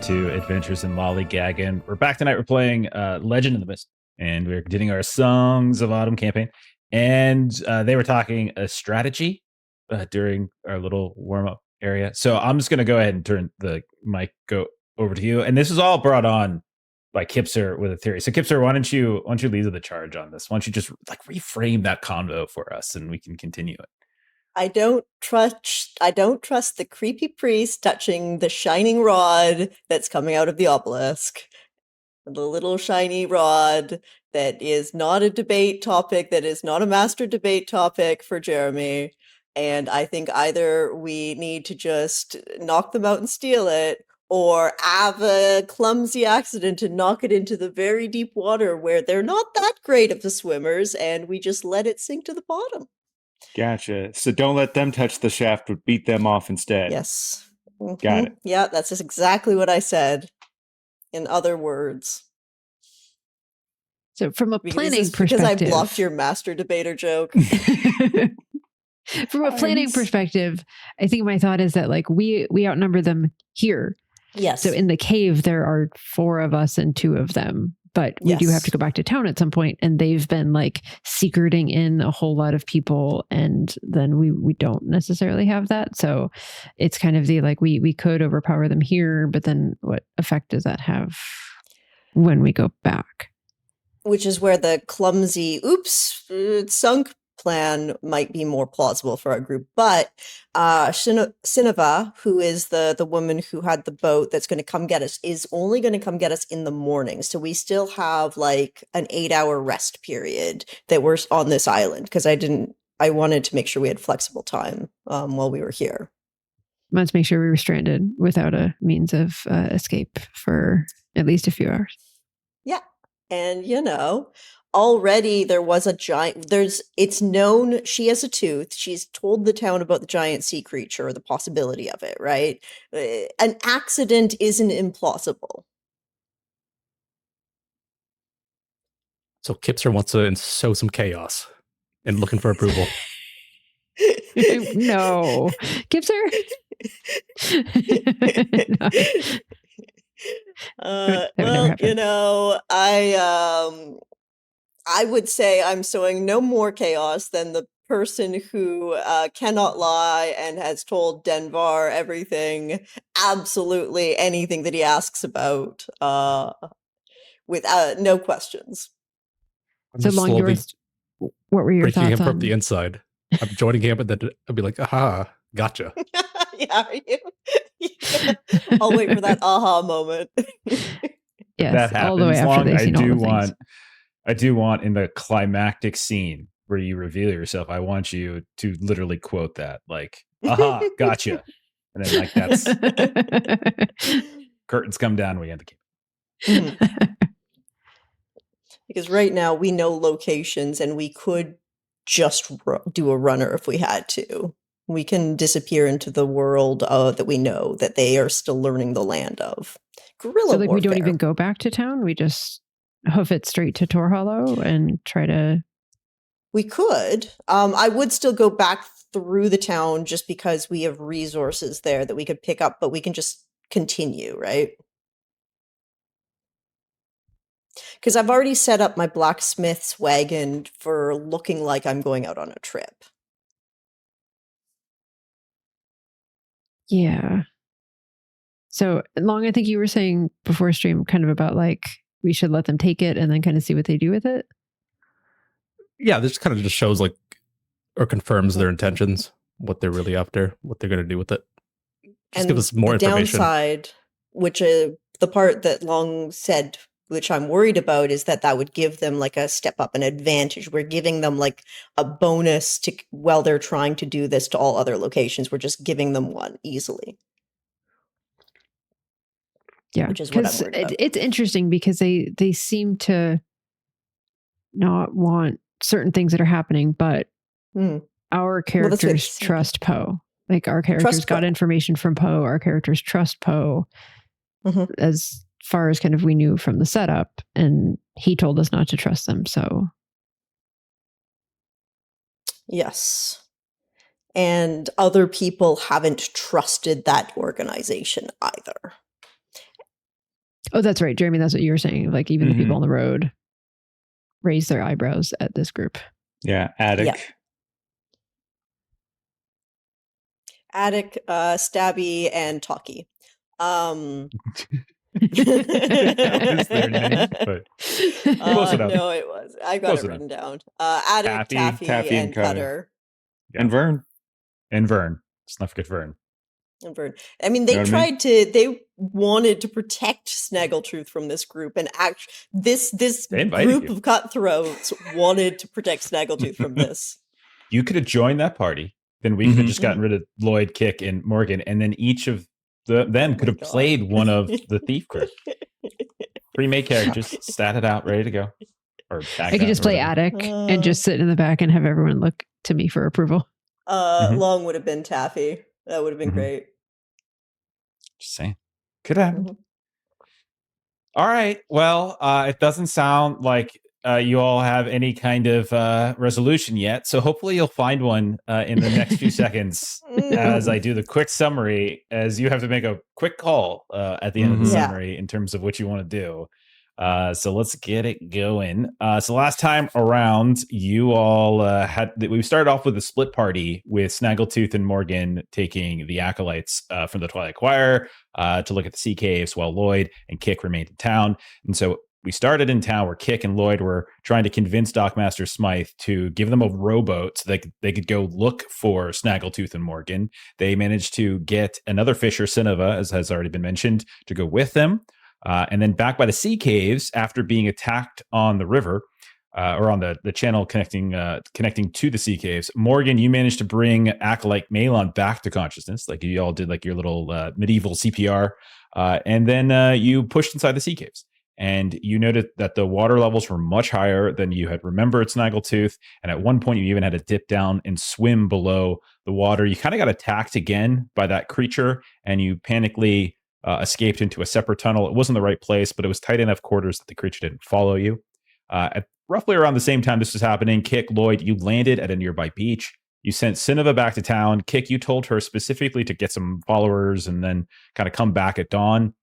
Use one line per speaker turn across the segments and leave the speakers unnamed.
to Adventures in Lollygagging. We're back tonight. We're playing Legendinthemist, and we're continuing our Songs of Autumn campaign. And they were talking a strategy during our little warm-up area. So I'm just going to go ahead and turn the mic over to you. And this is all brought on by Kipser with a theory. So Kipser, why don't you lead the charge on this? Why don't you just reframe that convo for us, and we can continue it.
I don't trust the creepy priest touching the shining rod that's coming out of the obelisk. The little shiny rod that is not a debate topic, that is not a master debate topic for Jeremy. And I think either we need to just knock them out and steal it, or have a clumsy accident and knock it into the very deep water where they're not that great of the swimmers, and we just let it sink to the bottom.
Gotcha. So don't let them touch the shaft, but beat them off instead.
Yes. Mm-hmm.
Got it.
Yeah, that's just exactly what I said. In other words.
So from a planning perspective...
Because I blocked your master debater joke.
From a planning perspective, I think my thought is that we outnumber them here.
Yes.
So in the cave, there are 4 of us and 2 of them. But we do have to go back to town at some point, and they've been secreting in a whole lot of people, and then we don't necessarily have that. So it's kind of the we could overpower them here, but then what effect does that have when we go back?
Which is where the clumsy it's sunk plan might be more plausible for our group. But Sinava, who is the woman who had the boat that's going to come get us, is only going to come get us in the morning. So we still have an 8-hour rest period that we're on this island, because I wanted to make sure we had flexible time while we were here.
Let's make sure we were stranded without a means of escape for at least a few hours.
Yeah. And already there was a giant, it's known she has a tooth. She's told the town about the giant sea creature, or the possibility of it, right? An accident isn't implausible.
So Kipser wants to sow some chaos and looking for approval.
No. Kipser?
I would say I'm sowing no more chaos than the person who cannot lie and has told Denvar everything, absolutely anything that he asks about, with no questions.
So long yours, what were your
breaking
thoughts
him
on?
From the inside? I'm joining him, and then I'll be like, aha, gotcha.
Yeah, are you? I'll wait for that aha moment.
Yes,
that happens.
all the way after they've seen all the things.
I do want in the climactic scene where you reveal yourself, I want you to literally quote that, aha, gotcha. And then that's curtains come down, we end the game.
Mm-hmm. Because right now we know locations, and we could just do a runner if we had to. We can disappear into the world that we know that they are still learning the land of. Guerrilla warfare.
We don't even go back to town? We just hoof it straight to Tor Hollow and try to...
We could. I would still go back through the town just because we have resources there that we could pick up, but we can just continue, right? Because I've already set up my blacksmith's wagon for looking like I'm going out on a trip.
Yeah. So, Long, I think you were saying before stream kind of about we should let them take it and then kind of see what they do with it.
Yeah, this kind of just shows or confirms their intentions, what they're really after, what they're going to do with it. Just give us more information.
Downside, which the part that Long said, which I'm worried about, is that would give them a step up, an advantage. We're giving them a bonus while they're trying to do this to all other locations. We're just giving them one easily.
Yeah,
which is what I'm worried about.
It's interesting because they seem to not want certain things that are happening, but our characters trust Poe. Our characters got information from Poe. Our characters trust Poe. As far as kind of we knew from the setup, and he told us not to trust them. So
yes. And other people haven't trusted that organization either.
Oh, that's right, Jeremy. That's what you were saying. Like even the people on the road raise their eyebrows at this group.
Yeah, Attic.
Yeah. Attic, Stabby, and Talkie.
That was their name, but close enough.
No, it was. I got it written down. Attic, Taffy, and Cutter.
Yeah. And Vern.
And Vern. Let's not forget Vern.
And Vern. I mean, they they wanted to protect Snaggletooth from this group, and this group of cutthroats wanted to protect Snaggletooth from this.
You could have joined that party. Then we could have just gotten rid of Lloyd, Kick, and Morgan, and then each of them could have played one of the thief crew. 3 made characters, statted out, ready to go. Or
I could just play Attic and just sit in the back and have everyone look to me for approval.
Long would have been Taffy. That would have been great.
Just saying. Could happen. All right. Well, it doesn't sound like you all have any kind of resolution yet. So hopefully you'll find one in the next few seconds as I do the quick summary, as you have to make a quick call at the end of the summary in terms of what you want to do. So let's get it going. So last time around, you all we started off with a split party with Snaggletooth and Morgan taking the acolytes from the Twilight Choir to look at the sea caves, while Lloyd and Kick remained in town. And so we started in town where Kick and Lloyd were trying to convince Dockmaster Smythe to give them a rowboat so they could go look for Snaggletooth and Morgan. They managed to get another fisher, Sinova, as has already been mentioned, to go with them. And then back by the sea caves, after being attacked on the river, or on the channel connecting to the sea caves, Morgan, you managed to bring Acolyte Malon back to consciousness, like you all did, like your little medieval CPR. And then you pushed inside the sea caves. And you noted that the water levels were much higher than you had remembered Snaggletooth. And at one point, you even had to dip down and swim below the water. You kind of got attacked again by that creature, and you panically escaped into a separate tunnel. It wasn't the right place, but it was tight enough quarters that the creature didn't follow you. At roughly around the same time this was happening, Kick, Lloyd, you landed at a nearby beach. You sent Sinova back to town. Kick, you told her specifically to get some followers and then kind of come back at dawn.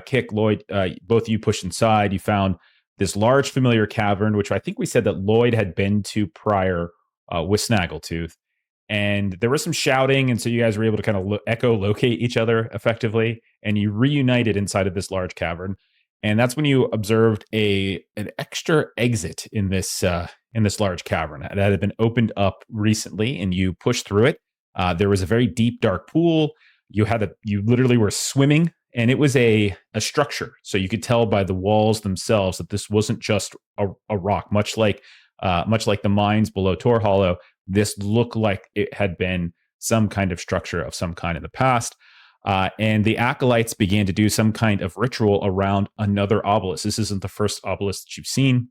Kick, Lloyd, both of you pushed inside. You found this large familiar cavern, which I think we said that Lloyd had been to prior with Snaggletooth. And there was some shouting, and so you guys were able to kind of echolocate each other effectively, and you reunited inside of this large cavern. And that's when you observed an extra exit in this large cavern that had been opened up recently, and you pushed through it. There was a very deep, dark pool. You literally were swimming, and it was a structure, so you could tell by the walls themselves that this wasn't just a rock, much like the mines below Tor Hollow. This looked like it had been some kind of structure of some kind in the past. And the acolytes began to do some kind of ritual around another obelisk. This isn't the first obelisk that you've seen.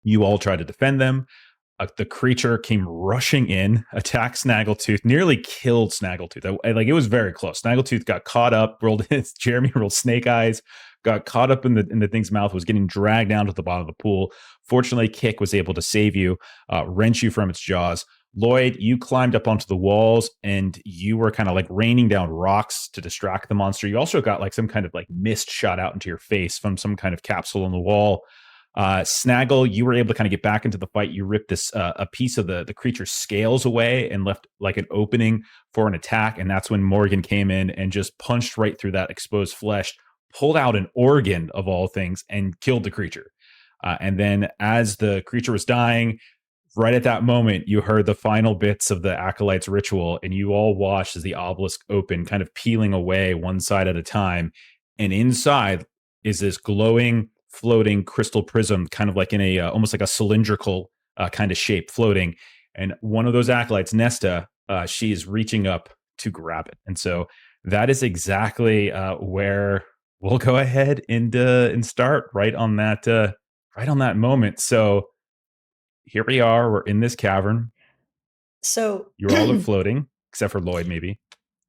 You all try to defend them. The creature came rushing in, attacked Snaggletooth, nearly killed Snaggletooth. It was very close. Snaggletooth got caught up, Jeremy rolled snake eyes, got caught up in the thing's mouth, was getting dragged down to the bottom of the pool. Fortunately, Kick was able to save you, wrench you from its jaws. Lloyd, you climbed up onto the walls, and you were kind of like raining down rocks to distract the monster. You also got like some kind of like mist shot out into your face from some kind of capsule on the wall. Snaggle, you were able to kind of get back into the fight. You ripped a piece of the creature's scales away and left like an opening for an attack. And that's when Morgan came in and just punched right through that exposed flesh, pulled out an organ of all things, and killed the creature. And then as the creature was dying, right at that moment, you heard the final bits of the Acolyte's ritual, and you all watched as the obelisk opened, kind of peeling away one side at a time. And inside is this glowing, floating crystal prism, kind of like in a almost like a cylindrical kind of shape floating. And one of those Acolytes, Nesta, she is reaching up to grab it. And so that is exactly where we'll go ahead and start right on that moment. So here we are. We're in this cavern.
So
you're all floating, except for Lloyd, maybe.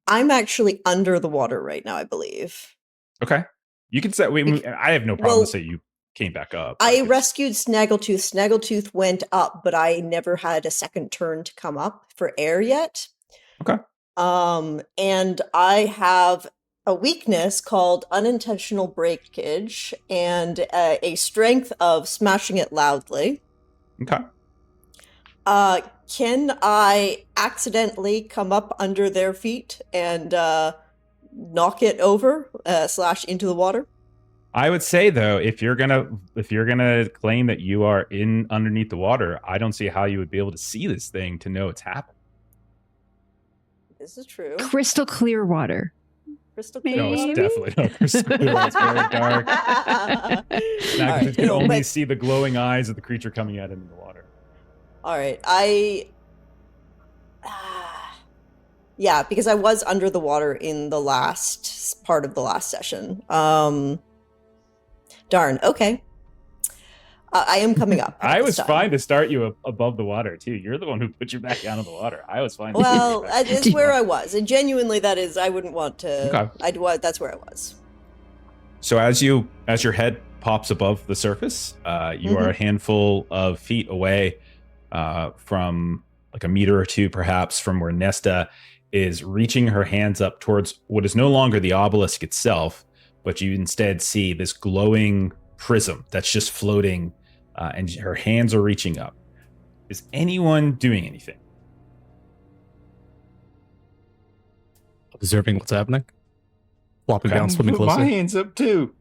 I'm actually under the water right now, I believe.
Okay. You can say, I have no problem to say you came back up.
I rescued Snaggletooth. Snaggletooth went up, but I never had a second turn to come up for air yet.
Okay.
And I have a weakness called unintentional breakage and a strength of smashing it loudly.
Okay.
Can I accidentally come up under their feet and knock it over / into the water?
I would say though, if you're gonna claim that you are in underneath the water, I don't see how you would be able to see this thing to know it's happened.
This is true.
Crystal clear water.
Crystal clear.
No, it's definitely not crystal clear. It's very dark. Snaggletooth can only see the glowing eyes of the creature coming at him in the water.
All right, yeah, because I was under the water in the last part of the last session. Darn. Okay. I am coming up.
I was fine to start you above the water too. You're the one who put you back down in the water. I was fine.
Well, it's where I was, and genuinely, that is, I wouldn't want to.
Okay.
That's where I was.
So as your head pops above the surface, you are a handful of feet away from like a meter or two, perhaps, from where Nesta is reaching her hands up towards what is no longer the obelisk itself, but you instead see this glowing prism that's just floating, and her hands are reaching up. Is anyone doing anything?
Observing what's happening. Flopping down, swimming
put
closer.
My hands up too.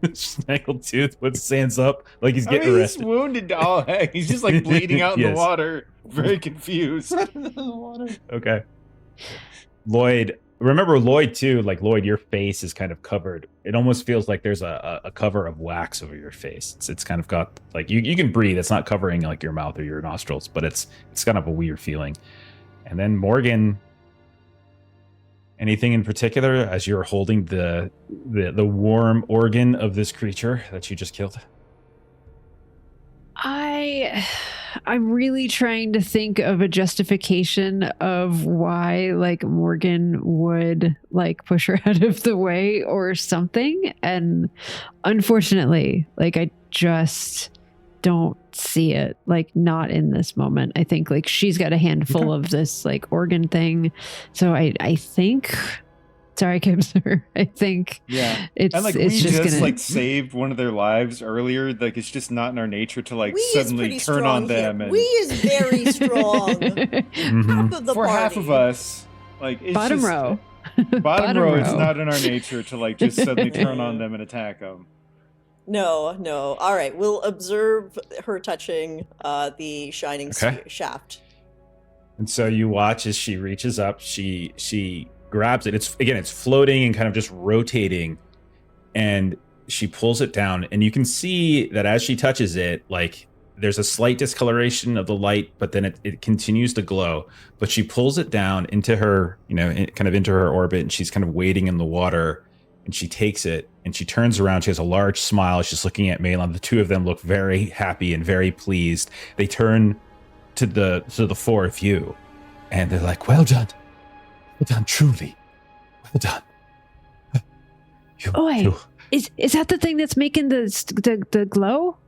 Snaggletooth puts his hands up like he's getting arrested.
He's wounded. Oh, heck. He's just like bleeding out in the water. Very confused.
Okay. Lloyd, remember Lloyd too, like Lloyd, your face is kind of covered. It almost feels like there's a cover of wax over your face. It's kind of got like you can breathe. It's not covering like your mouth or your nostrils, but it's kind of a weird feeling. And then Morgan, anything in particular as you're holding the warm organ of this creature that you just killed?
I'm really trying to think of a justification of why like Morgan would like push her out of the way or something, and unfortunately like I just don't see it, like not in this moment. I think like she's got a handful of this like organ thing, so I think, sorry Kibser, I think it's
and like
it's
we
just
just
gonna
like saved one of their lives earlier. Like it's just not in our nature to like suddenly turn on them. And
we is very strong. Half of the
for
party.
half of us, like it's
bottom
just,
row.
bottom row, it's not in our nature to like just suddenly turn on them and attack them.
No. All right, we'll observe her touching the shining shaft.
And so you watch as she reaches up. She grabs it. It's floating and kind of just rotating, and she pulls it down. And you can see that as she touches it, like there's a slight discoloration of the light, but then it continues to glow. But she pulls it down into her, kind of into her orbit, and she's kind of wading in the water. And she takes it and she turns around. She has a large smile. She's looking at Malon. The two of them look very happy and very pleased. They turn to the four of you, and they're like, "Well done, truly, well done."
Is that the thing that's making the glow?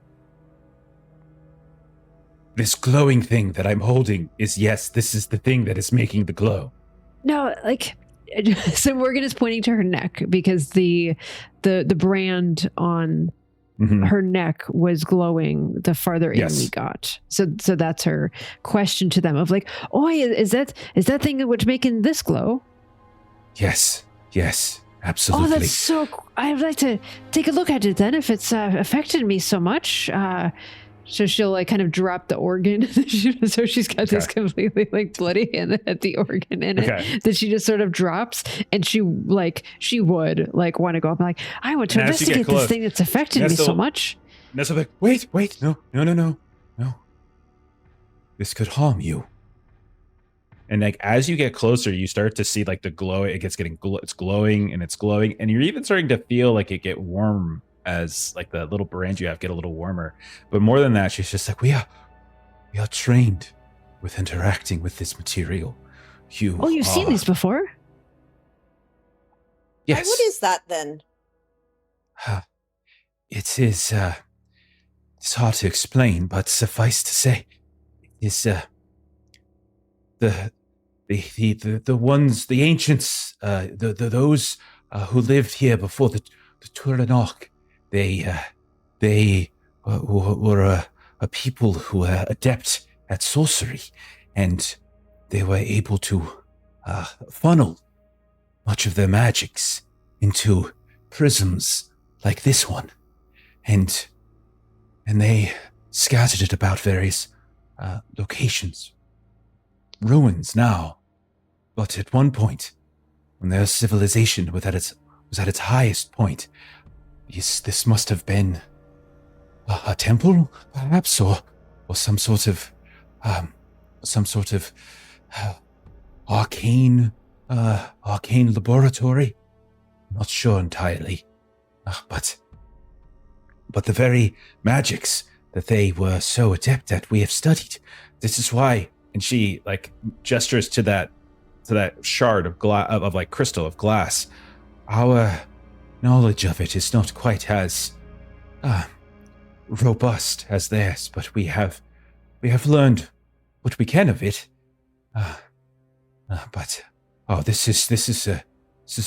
This glowing thing that I'm holding is, yes, this is the thing that is making the glow.
No, like. So Morgan is pointing to her neck because the brand on her neck was glowing the farther in we got. So that's her question to them of like, is that thing which making this glow?
Yes, absolutely.
Oh, that's so. I'd like to take a look at it then if it's affected me so much. So she'll like kind of drop the organ. So she's got this completely like bloody hand at the organ in it that she just sort of drops, and she would like want to go up and like, I want to investigate this thing that's affected me so much.
Nestle's like, wait, no. This could harm you. And like as you get closer, you start to see like the glow. It's glowing, and you're even starting to feel like it get warm as like the little brand you have get a little warmer. But more than that, she's just like, we are trained with interacting with this material.
You've seen these before?
Yes.
What is that then?
It is it's hard to explain, but suffice to say, it's the ones, the ancients, those who lived here before the Turanok, they were a people who were adept at sorcery, and they were able to funnel much of their magics into prisms like this one, and they scattered it about various locations, ruins now. But at one point, when their civilization was at its highest point, this must have been a temple, perhaps, or some sort of arcane laboratory. Not sure entirely, but the very magics that they were so adept at, we have studied. This is why. And she gestures to that shard of crystal of glass. Our knowledge of it is not quite as robust as theirs, but we have learned what we can of it. But this is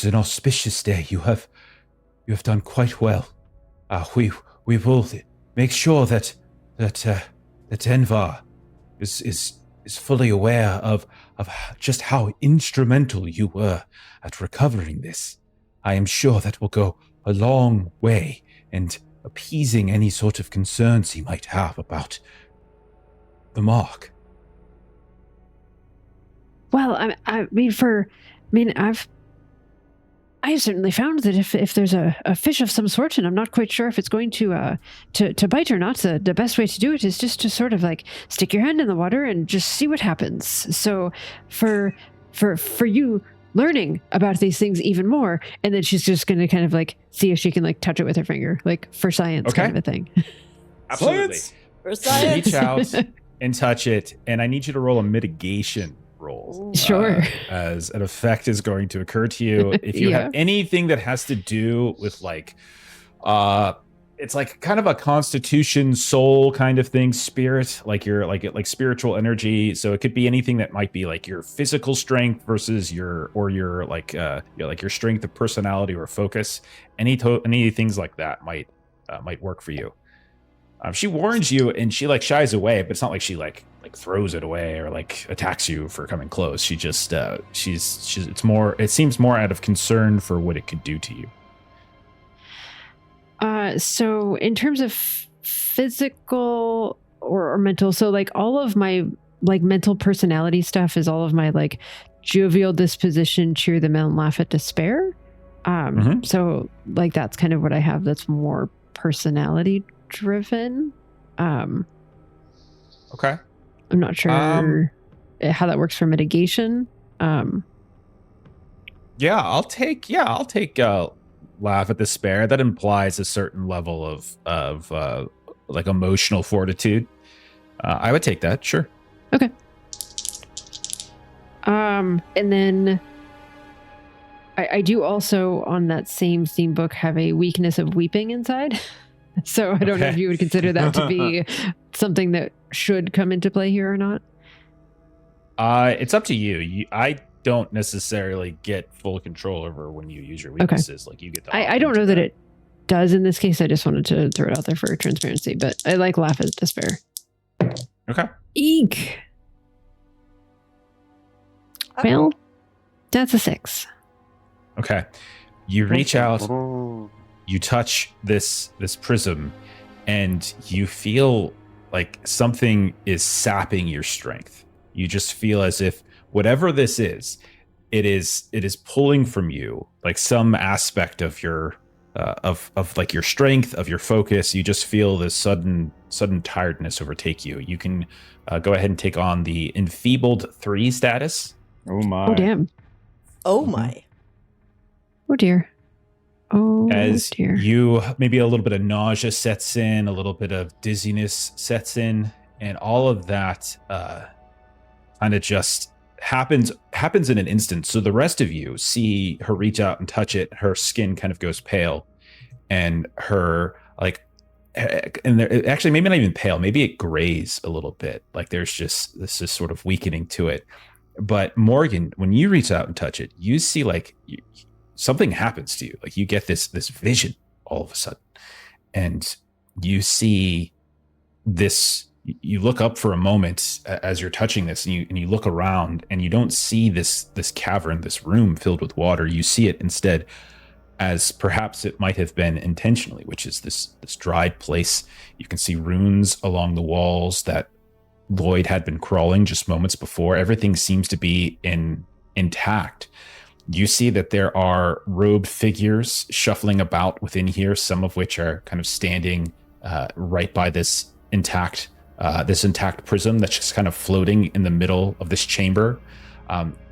an auspicious day. You have done quite well. We will make sure that Envar is fully aware of just how instrumental you were at recovering this. I am sure that will go a long way in appeasing any sort of concerns he might have about the mark.
Well, I've certainly found that if there's a fish of some sort, and I'm not quite sure if it's going to bite or not, the best way to do it is just to sort of stick your hand in the water and just see what happens. So for you learning about these things even more, and then she's just going to kind of see if she can touch it with her finger, for science kind of a thing.
Absolutely.
For science.
Reach out and touch it, and I need you to roll a mitigation roll.
Sure.
As an effect is going to occur to you. If you have anything that has to do with it's kind of a constitution, soul kind of thing, spirit, like spiritual energy. So it could be anything that might be your physical strength versus your strength of personality or focus. Any things like that might work for you. She warns you and she shies away, but it's not like she throws it away or attacks you for coming close. She just it seems more out of concern for what it could do to you.
So in terms of physical or mental, so all of my mental personality stuff is all of my jovial disposition, cheer them and laugh at despair. So that's kind of what I have that's more personality driven.
Okay.
I'm not sure how that works for mitigation.
Yeah, I'll take laugh at despair. That implies a certain level of emotional fortitude. I would take that, sure.
Okay. And then I do also on that same theme book have a weakness of weeping inside. So I don't know if you would consider that to be something that should come into play here or not.
It's up to you. I don't necessarily get full control over when you use your weaknesses. You get.
I don't know that it does in this case. I just wanted to throw it out there for transparency. But I laugh at despair.
Okay.
Eek. Well, that's a 6.
Okay. You reach out. You touch this prism, and you feel like something is sapping your strength. You just feel as if whatever this is, it is pulling from you some aspect of your of your strength, of your focus. You just feel this sudden tiredness overtake you. You can go ahead and take on the enfeebled 3 status.
Oh my!
Oh damn!
Oh my!
Oh dear! Oh
as
dear.
You maybe a little bit of nausea sets in, a little bit of dizziness sets in, and all of that kind of just happens in an instant. So the rest of you see her reach out and touch it. Her skin kind of goes pale, and her actually maybe not even pale, maybe it grays a little bit. There's just this is sort of weakening to it, But Morgan, when you reach out and touch it, you see like something happens to you. Like you get this vision all of a sudden, and you see this. You look up for a moment as you're touching this, and you look around, and you don't see this cavern, this room filled with water. You see it instead as perhaps it might have been intentionally, which is this dried place. You can see runes along the walls that Lloyd had been crawling just moments before. Everything seems to be intact. You see that there are robed figures shuffling about within here, some of which are kind of standing right by this intact prism that's just kind of floating in the middle of this chamber,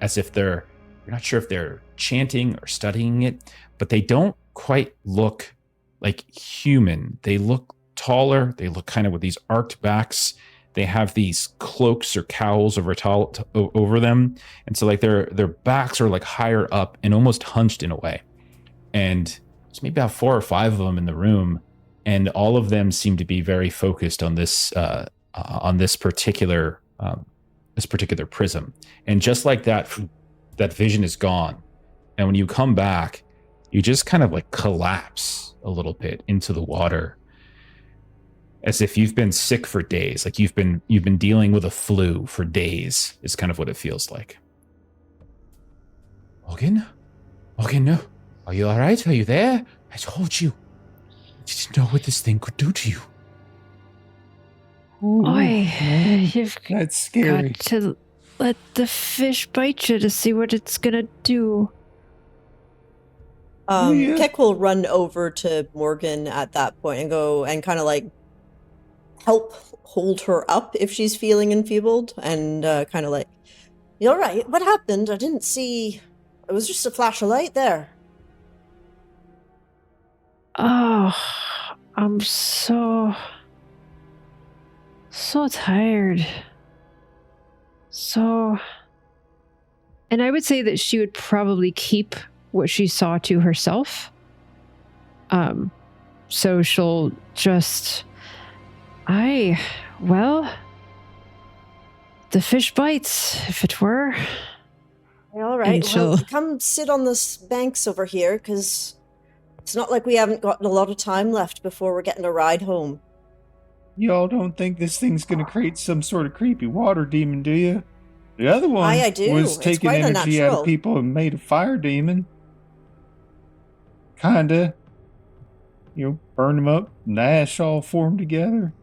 as if you're not sure if they're chanting or studying it, but they don't quite look like human. They look taller. They look kind of with these arched backs. They have these cloaks or cowls over them. And so like their backs are like higher up and almost hunched in a way. And there's maybe about 4 or 5 of them in the room. And all of them seem to be very focused on this particular prism. And just like that vision is gone. And when you come back, you just kind of like collapse a little bit into the water, as if you've been sick for days. Like you've been dealing with a flu for days is kind of what it feels like. Morgan, no. Are you all right? Are you there? I told you. I didn't know what this thing could do to you.
You've
That's scary.
got to let the fish bite you to see what it's gonna do.
Keck will run over to Morgan at that point and go and kind of like help hold her up if she's feeling enfeebled, and kind of like, "You all right? What happened? I didn't see. It was just a flash of light there."
Oh, I'm so tired. And I would say that she would probably keep what she saw to herself. So she'll just, the fish bites, if it were.
All right, well, come sit on the banks over here, because it's not like we haven't got a lot of time left before we're getting a ride home.
Y'all don't think this thing's going to create some sort of creepy water demon, do you? The other one
I do.
was taking energy out of people and made a fire demon. Kinda. Burn them up, and the ash all formed together.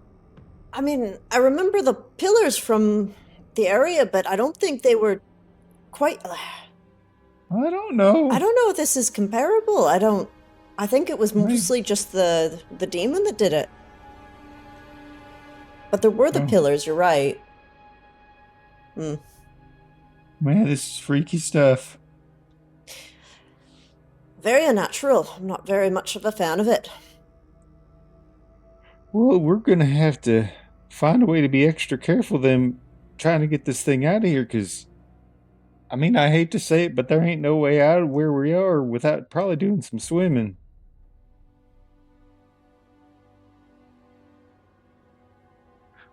I mean, I remember the pillars from the area, but I don't think they were quite...
I don't know.
I don't know if this is comparable. I think it was mostly just the demon that did it. But there were the pillars, you're right.
Man, this is freaky stuff.
Very unnatural. I'm not very much of a fan of it.
Well, we're going to have to find a way to be extra careful then trying to get this thing out of here, because, I mean, I hate to say it, but there ain't no way out of where we are without probably doing some swimming.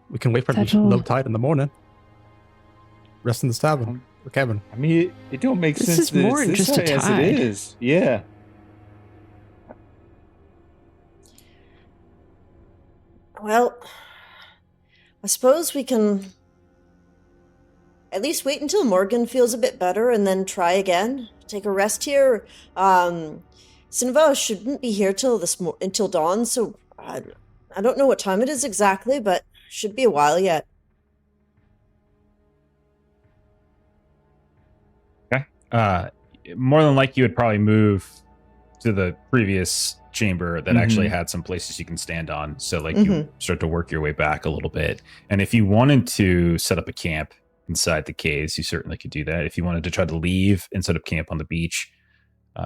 We can wait for the low tide in the morning. Rest in the cabin.
I mean, it don't make sense.
This is more than just a tide.
As it is. Yeah.
Well, I suppose we can at least wait until Morgan feels a bit better and then try again. Take a rest here. Sinva shouldn't be here until dawn, so I don't know what time it is exactly, but should be a while yet.
Okay. More than likely, you would probably move to the previous chamber that actually had some places you can stand on. So like you start to work your way back a little bit. And if you wanted to set up a camp inside the caves, you certainly could do that. If you wanted to try to leave and set up camp on the beach,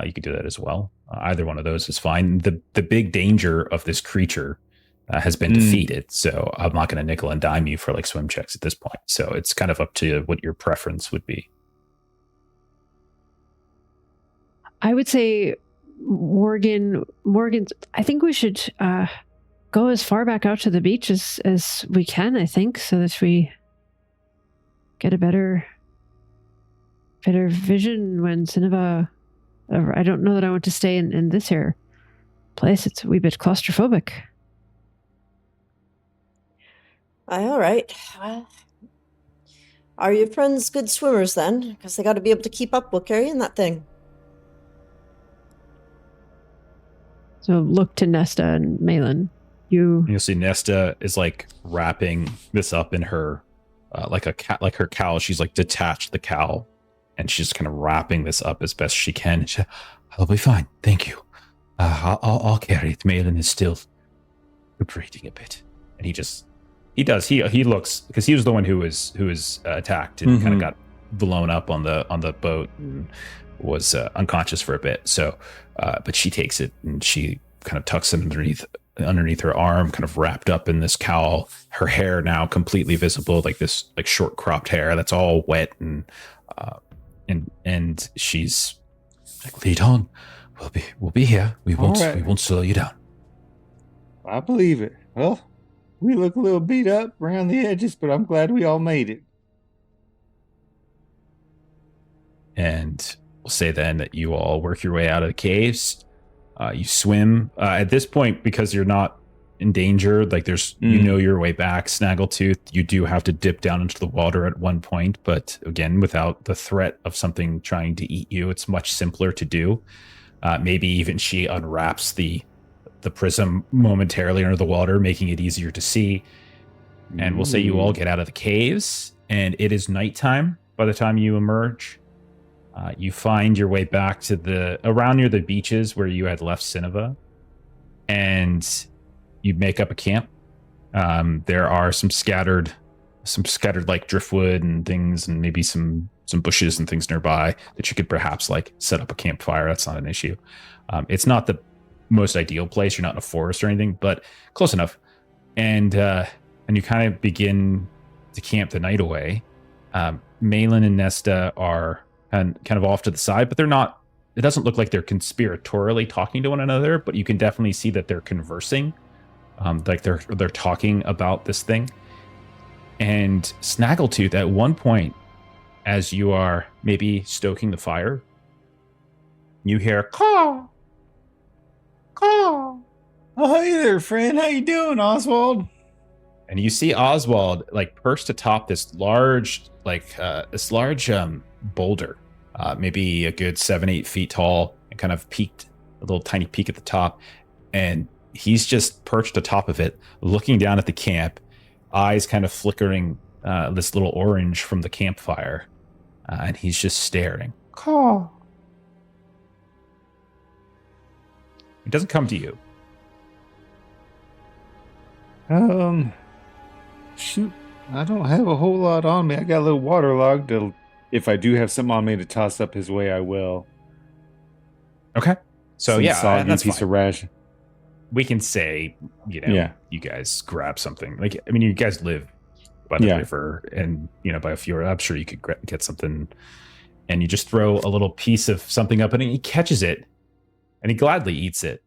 you could do that as well. Either one of those is fine. The big danger of this creature has been defeated. So I'm not going to nickel and dime you for like swim checks at this point. So it's kind of up to what your preference would be.
I would say Morgan, I think we should go as far back out to the beach as we can, I think, so that we get a better had a vision when Cinnaba. I don't know that I want to stay in this here place. It's a wee bit claustrophobic.
All right. Are your friends good swimmers then? Because they got to be able to keep up while carrying that thing.
So look to Nesta and Malin.
You'll see Nesta is like wrapping this up in her, like her cowl. She's like detached the cowl, and she's kind of wrapping this up as best she can. I'll be fine, thank you. I'll carry it. Malin is still recuperating a bit, and he looks, because he was the one who was attacked and kind of got blown up on the boat and was unconscious for a bit. So, but she takes it and she kind of tucks it underneath her arm, kind of wrapped up in this cowl. Her hair now completely visible, like this like short cropped hair that's all wet, and she's like, lead on. We'll be here. We won't slow you down.
I believe it. Well, we look a little beat up around the edges, but I'm glad we all made it.
And we'll say then that you all work your way out of the caves. You swim. At this point, because you're not in danger, like there's, you know your way back, Snaggletooth, you do have to dip down into the water at one point. But again, without the threat of something trying to eat you, it's much simpler to do. Maybe even she unwraps the prism momentarily under the water, making it easier to see. And we'll say you all get out of the caves, and it is nighttime by the time you emerge. You find your way back to around near the beaches where you had left Cinnaba, and you make up a camp. There are some scattered like driftwood and things, and maybe some bushes and things nearby that you could perhaps like set up a campfire. That's not an issue. It's not the most ideal place. You're not in a forest or anything, but close enough. And you kind of begin to camp the night away. Malin and Nesta are kind of off to the side, but they're not. It doesn't look like they're conspiratorially talking to one another, but you can definitely see that they're conversing. Like they're talking about this thing. And Snaggletooth, at one point, as you are maybe stoking the fire, you hear caw, caw.
Oh, hey there, friend. How you doing, Oswald?
And you see Oswald like perched atop this large, boulder, maybe a good 7-8 feet tall, and kind of peaked, a little tiny peak at the top. And he's just perched atop of it, looking down at the camp, eyes kind of flickering this little orange from the campfire. And he's just staring. Caw. He doesn't come to you.
Shoot, I don't have a whole lot on me. I got a little waterlogged. If I do have something on me to toss up his way, I will.
Okay. So
some
yeah,
soggy
that's
piece
fine.
of ration.
We can say, you guys grab something. Like, I mean, you guys live by the river, and by a fjord. I'm sure you could get something, and you just throw a little piece of something up, and he catches it, and he gladly eats it.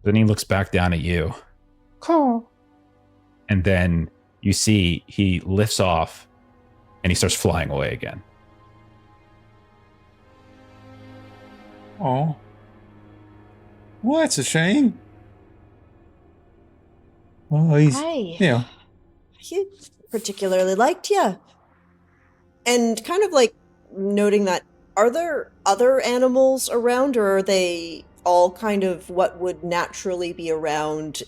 Then he looks back down at you. Call. And then you see he lifts off and he starts flying away again.
Oh. Well, that's a shame. Well,
He particularly liked you. And kind of like noting that, are there other animals around, or are they all kind of what would naturally be around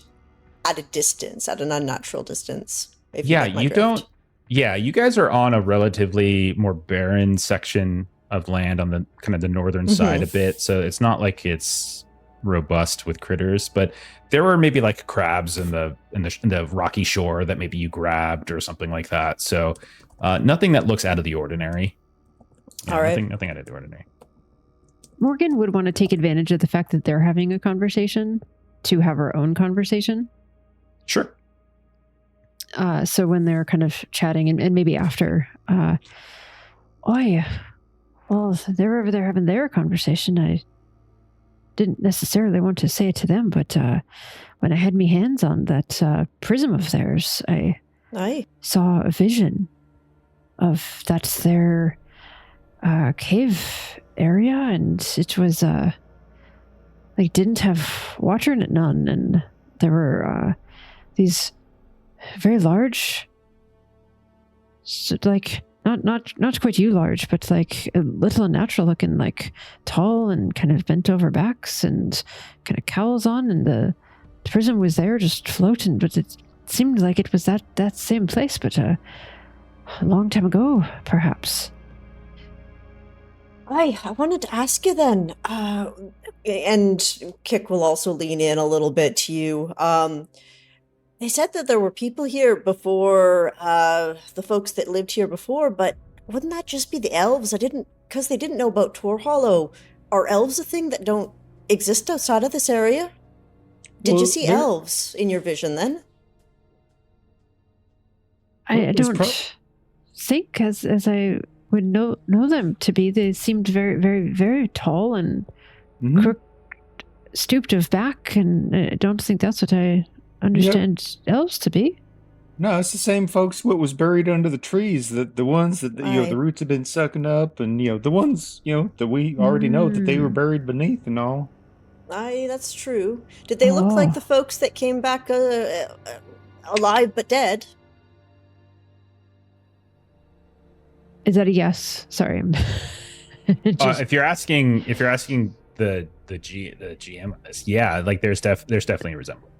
at a distance, at an unnatural distance?
You guys are on a relatively more barren section of land on the kind of the northern side a bit, so it's not like it's robust with critters, but there were maybe like crabs in the rocky shore that maybe you grabbed or something like that. So nothing that looks out of the ordinary.
All right.
Nothing out of the ordinary.
Morgan would want to take advantage of the fact that they're having a conversation to have her own conversation.
Sure.
So when they're kind of chatting and maybe after, they're over there having their conversation. I didn't necessarily want to say it to them, but when I had me hands on that prism of theirs, I saw a vision of that's their cave area, and it was like didn't have water in it, none, and there were these very large, like not quite you large, but like a little unnatural looking, like tall and kind of bent over backs and kind of cowls on, and the person was there just floating, but it seemed like it was that same place, but a long time ago, perhaps.
I wanted to ask you then, and Kick will also lean in a little bit to you. They said that there were people here before, the folks that lived here before, but wouldn't that just be the elves? Because they didn't know about Tor Hollow. Are elves a thing that don't exist outside of this area? Did you see elves in your vision then?
I don't think as I would know them to be. They seemed very, very, very tall and stooped of back, and I don't think that's what I understand elves to be.
No, it's the same folks what was buried under the trees, the ones that the roots have been sucking up, and the ones that we already know that they were buried beneath and all.
Aye, that's true. Did they look like the folks that came back alive but dead?
Is that a yes? Sorry.
If you're asking the GM of this, yeah, like there's definitely a resemblance.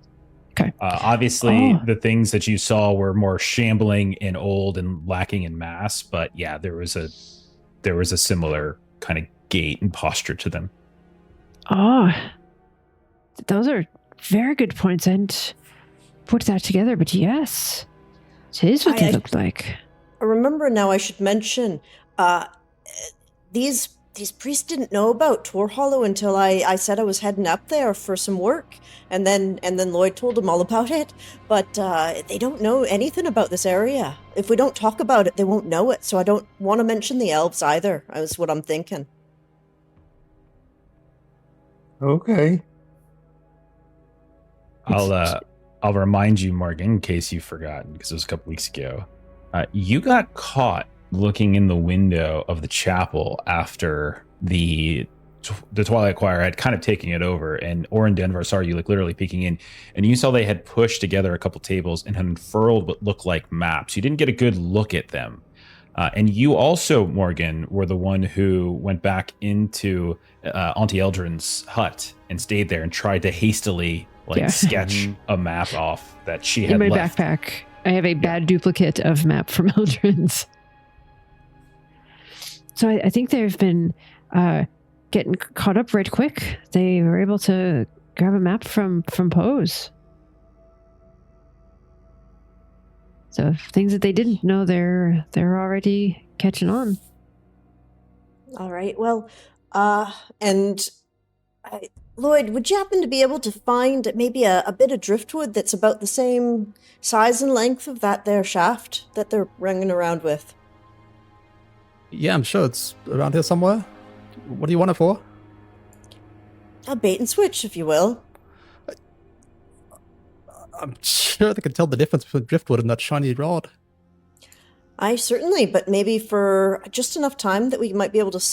Okay.
Obviously, the things that you saw were more shambling and old and lacking in mass, but yeah, there was a similar kind of gait and posture to them.
Oh, those are very good points, and put that together. But yes, it is what they looked like.
I remember now. I should mention, these priests didn't know about Tor Hollow until I said I was heading up there for some work, and then Lloyd told them all about it. But they don't know anything about this area. If we don't talk about it, they won't know it. So I don't want to mention the elves either. That's what I'm thinking.
Okay.
I'll remind you, Morgan, in case you've forgotten, because it was a couple weeks ago. You got caught looking in the window of the chapel after the Twilight Choir had kind of taken it over, and Orin Denver saw you like literally peeking in, and you saw they had pushed together a couple tables and had unfurled what looked like maps. You didn't get a good look at them. And you also, Morgan, were the one who went back into Auntie Eldrin's hut and stayed there and tried to hastily sketch a map off that she had
in my
left.
backpack. I have a bad duplicate of map from Eldrin's. So I think they've been getting caught up right quick. They were able to grab a map from Poe's. So things that they didn't know, they're already catching on.
All right. Well, Lloyd, would you happen to be able to find maybe a bit of driftwood that's about the same size and length of that there shaft that they're running around with?
Yeah, I'm sure it's around here somewhere. What do you want it for?
A bait and switch, if you will.
I'm sure they can tell the difference between driftwood and that shiny rod.
Aye, certainly, but maybe for just enough time that we might be able to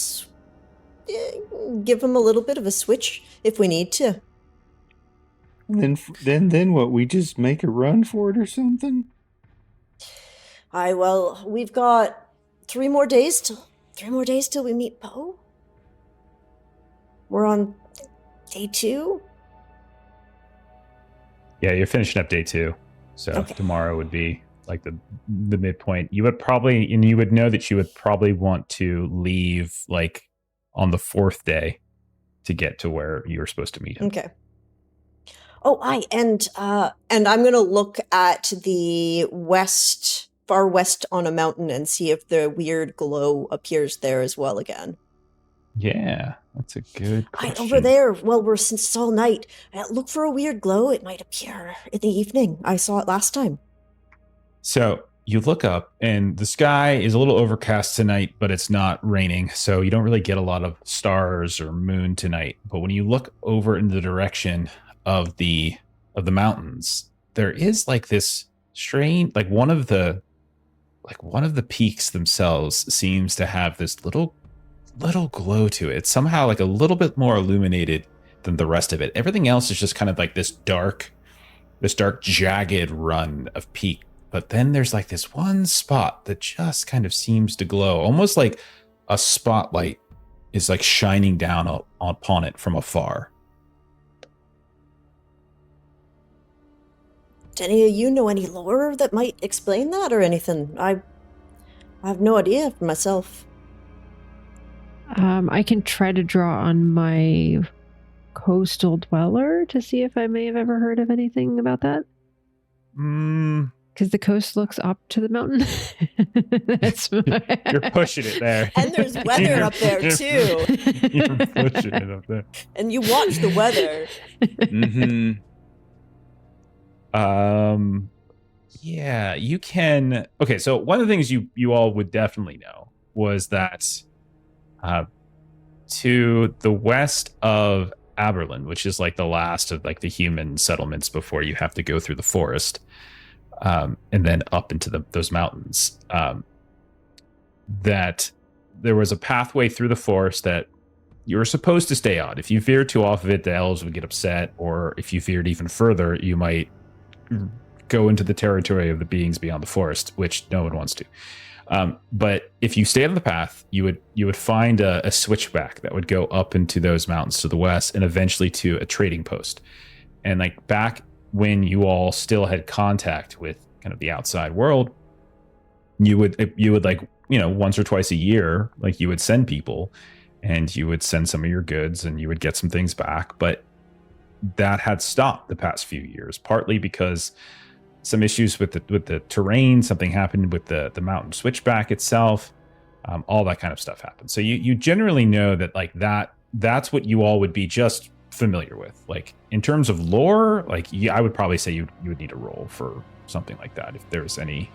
give them a little bit of a switch if we need to.
Then what? We just make a run for it or something?
Aye, well, we've got 3 more days till we meet Poe. We're on day 2.
Yeah, you're finishing up day 2. So tomorrow would be like the midpoint. You would probably, and you would know that you would probably want to leave like on the 4th day to get to where you were supposed to meet him.
Okay. Oh, and I'm gonna look at the far west on a mountain and see if the weird glow appears there as well again.
Yeah, that's a good question.
Over there, well, we're since all night. Look for a weird glow. It might appear in the evening. I saw it last time.
So you look up, and the sky is a little overcast tonight, but it's not raining, so you don't really get a lot of stars or moon tonight. But when you look over in the direction of the mountains, there is like this strange, like one of the peaks themselves seems to have this little little glow to it. It's somehow like a little bit more illuminated than the rest of it. Everything else is just kind of like this dark jagged run of peak. But then there's like this one spot that just kind of seems to glow, almost like a spotlight is like shining down upon it from afar.
Do any of you know any lore that might explain that or anything? I have no idea for myself.
I can try to draw on my coastal dweller to see if I may have ever heard of anything about that. Because the coast looks up to the mountain. That's
You're pushing it there.
And there's weather up there too.
You're pushing it up there.
And you watch the weather.
Mm-hmm. Yeah, you can. Okay, so one of the things you all would definitely know was that to the west of Aberlin, which is like the last of like the human settlements before you have to go through the forest, and then up into those mountains, that there was a pathway through the forest that you were supposed to stay on. If you veered too off of it, the elves would get upset, or if you veered even further, you might go into the territory of the beings beyond the forest, which no one wants to. But if you stayed on the path, you would find a switchback that would go up into those mountains to the west and eventually to a trading post. And like back when you all still had contact with kind of the outside world, you would like, you know, once or twice a year, like you would send people and you would send some of your goods and you would get some things back. But that had stopped the past few years, partly because some issues with the terrain, something happened with the mountain switchback itself, all that kind of stuff happened. So you generally know that like that's what you all would be just familiar with. Like in terms of lore, like I would probably say you would need a roll for something like that if there's any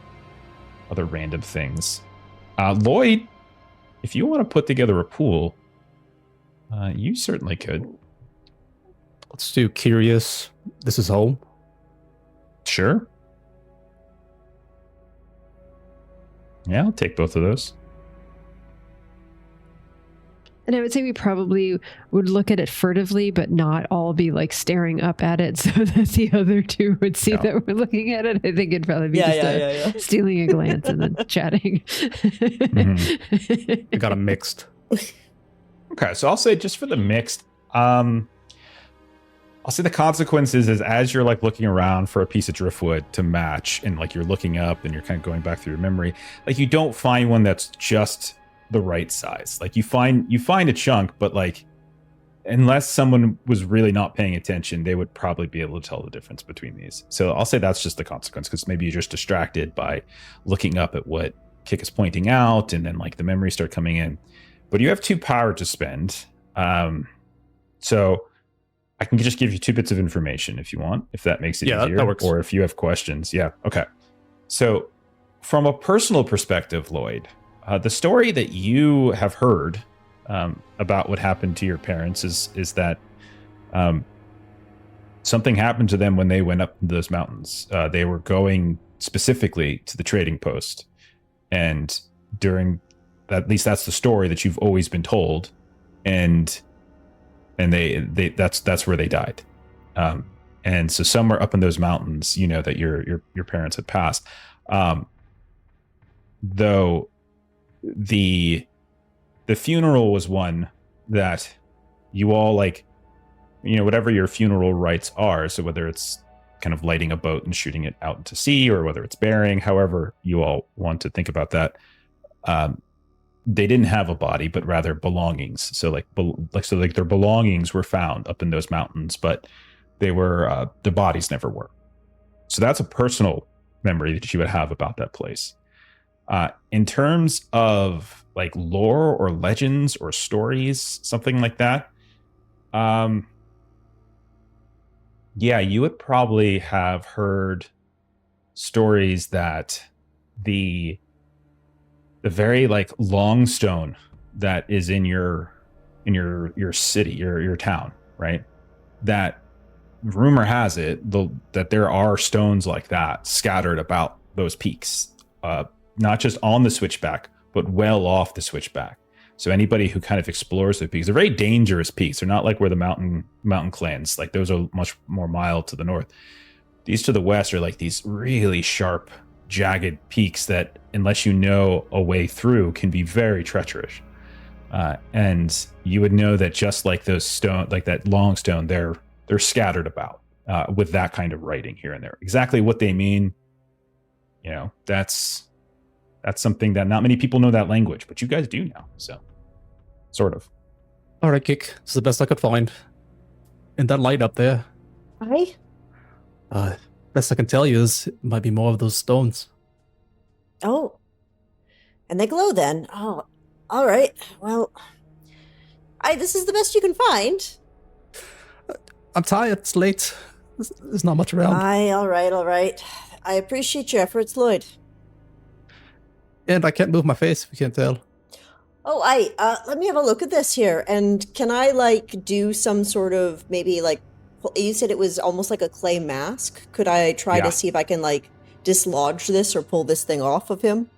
other random things. Lloyd, if you want to put together a pool, you certainly could.
Let's do curious. This is home.
Sure. Yeah, I'll take both of those.
And I would say we probably would look at it furtively, but not all be like staring up at it so that the other two would see that we're looking at it. I think it'd probably be stealing a glance and then chatting.
Mm-hmm. I got a mixed.
Okay, so I'll say just for the mixed, I'll say the consequences is as you're like looking around for a piece of driftwood to match and like you're looking up and you're kind of going back through your memory, like you don't find one that's just the right size. Like you find a chunk, but like unless someone was really not paying attention, they would probably be able to tell the difference between these. So I'll say that's just the consequence, because maybe you're just distracted by looking up at what Kik is pointing out and then like the memories start coming in. But you have 2 power to spend. So I can just give you 2 bits of information if you want, if that makes it easier.
That works.
Or if you have questions. Yeah. Okay. So from a personal perspective, Lloyd, the story that you have heard about what happened to your parents is that something happened to them when they went up into those mountains. They were going specifically to the trading post. And during, at least that's the story that you've always been told. And they that's where they died. And so somewhere up in those mountains, you know that your parents had passed. Though the funeral was one that you all like, you know, whatever your funeral rites are. So whether it's kind of lighting a boat and shooting it out into sea, or whether it's burying, however you all want to think about that. They didn't have a body, but rather belongings. So like their belongings were found up in those mountains, but they were, their bodies never were. So that's a personal memory that you would have about that place. In terms of like lore or legends or stories, something like that. Yeah, you would probably have heard stories that the very like long stone that is in your city, your town, right? That rumor has it that there are stones like that scattered about those peaks, not just on the switchback, but well off the switchback. So anybody who kind of explores the peaks, they're very dangerous peaks. They're not like where the mountain clans, like those are much more mild to the north. These to the west are like these really sharp, jagged peaks that, unless you know a way through, can be very treacherous. And you would know that just like those stone, like that long stone, they're scattered about with that kind of writing here and there. Exactly what they mean, that's something that not many people know that language, but you guys do now. So, sort of.
All right, Kick. It's the best I could find. And that light up there.
Aye.
Best I can tell you is it might be more of those stones.
Oh. And they glow then. Oh, all right. Well, this is the best you can find.
I'm tired. It's late. There's not much around.
Aye, all right. I appreciate your efforts, Lloyd.
And I can't move my face, if you can't tell.
Oh, let me have a look at this here. And can I, do some sort of, maybe, you said it was almost like a clay mask. Could I try to see if I can, dislodge this or pull this thing off of him?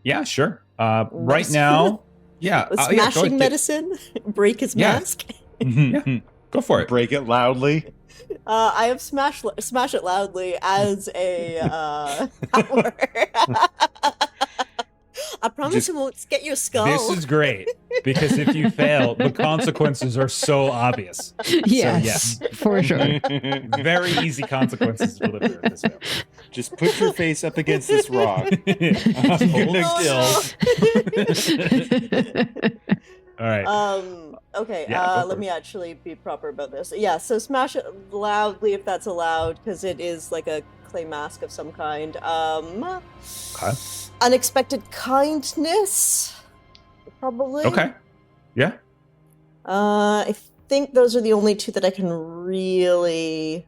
Yeah, sure. Right now, yeah.
Smashing medicine? Break his mask?
Yeah, go for it.
Break it loudly.
I have smash it loudly as a power. I promise it won't get your skull.
This is great, because if you fail, the consequences are so obvious.
Yes,
so, yes.
For sure.
Very easy consequences to live in this film.
Just put your face up against this rock.
Hold still. All right.
Okay,
Yeah,
let me actually be proper about this. Yeah, so smash it loudly if that's allowed, because it is like a clay mask of some kind.
Okay.
Unexpected kindness, probably.
Okay. Yeah.
I think those are the only two that I can really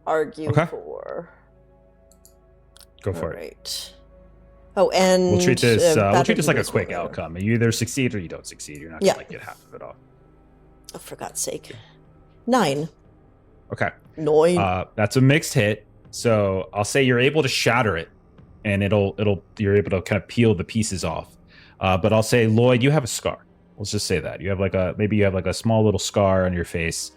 argue for.
Go for it.
Right. Oh, and
We'll treat this like a
is
quick
whatever.
outcome. You either succeed or you don't succeed. You're not gonna get half of it off.
Oh, for God's sake. 9.
Okay.
9.
That's a mixed hit. So I'll say you're able to shatter it, and you're able to kind of peel the pieces off. But I'll say, Lloyd, you have a scar. Let's just say that you have maybe a small little scar on your face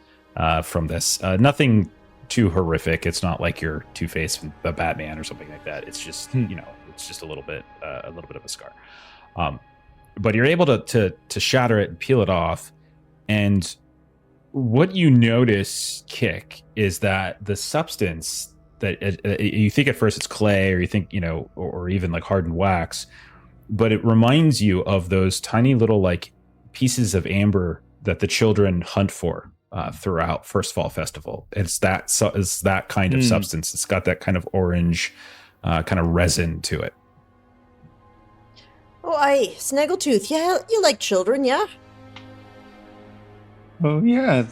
from this. Nothing too horrific. It's not like you're Two-Face from the Batman or something like that. It's just it's just a little bit of a scar. But you're able to shatter it and peel it off. And what you notice, Kick, is that the substance that you think at first it's clay, or you think, or even like hardened wax, but it reminds you of those tiny little pieces of amber that the children hunt for throughout First Fall Festival. It's that kind of substance. It's got that kind of orange kind of resin to it.
Oh, aye, Snaggletooth. Yeah, you like children, yeah?
Oh, yeah.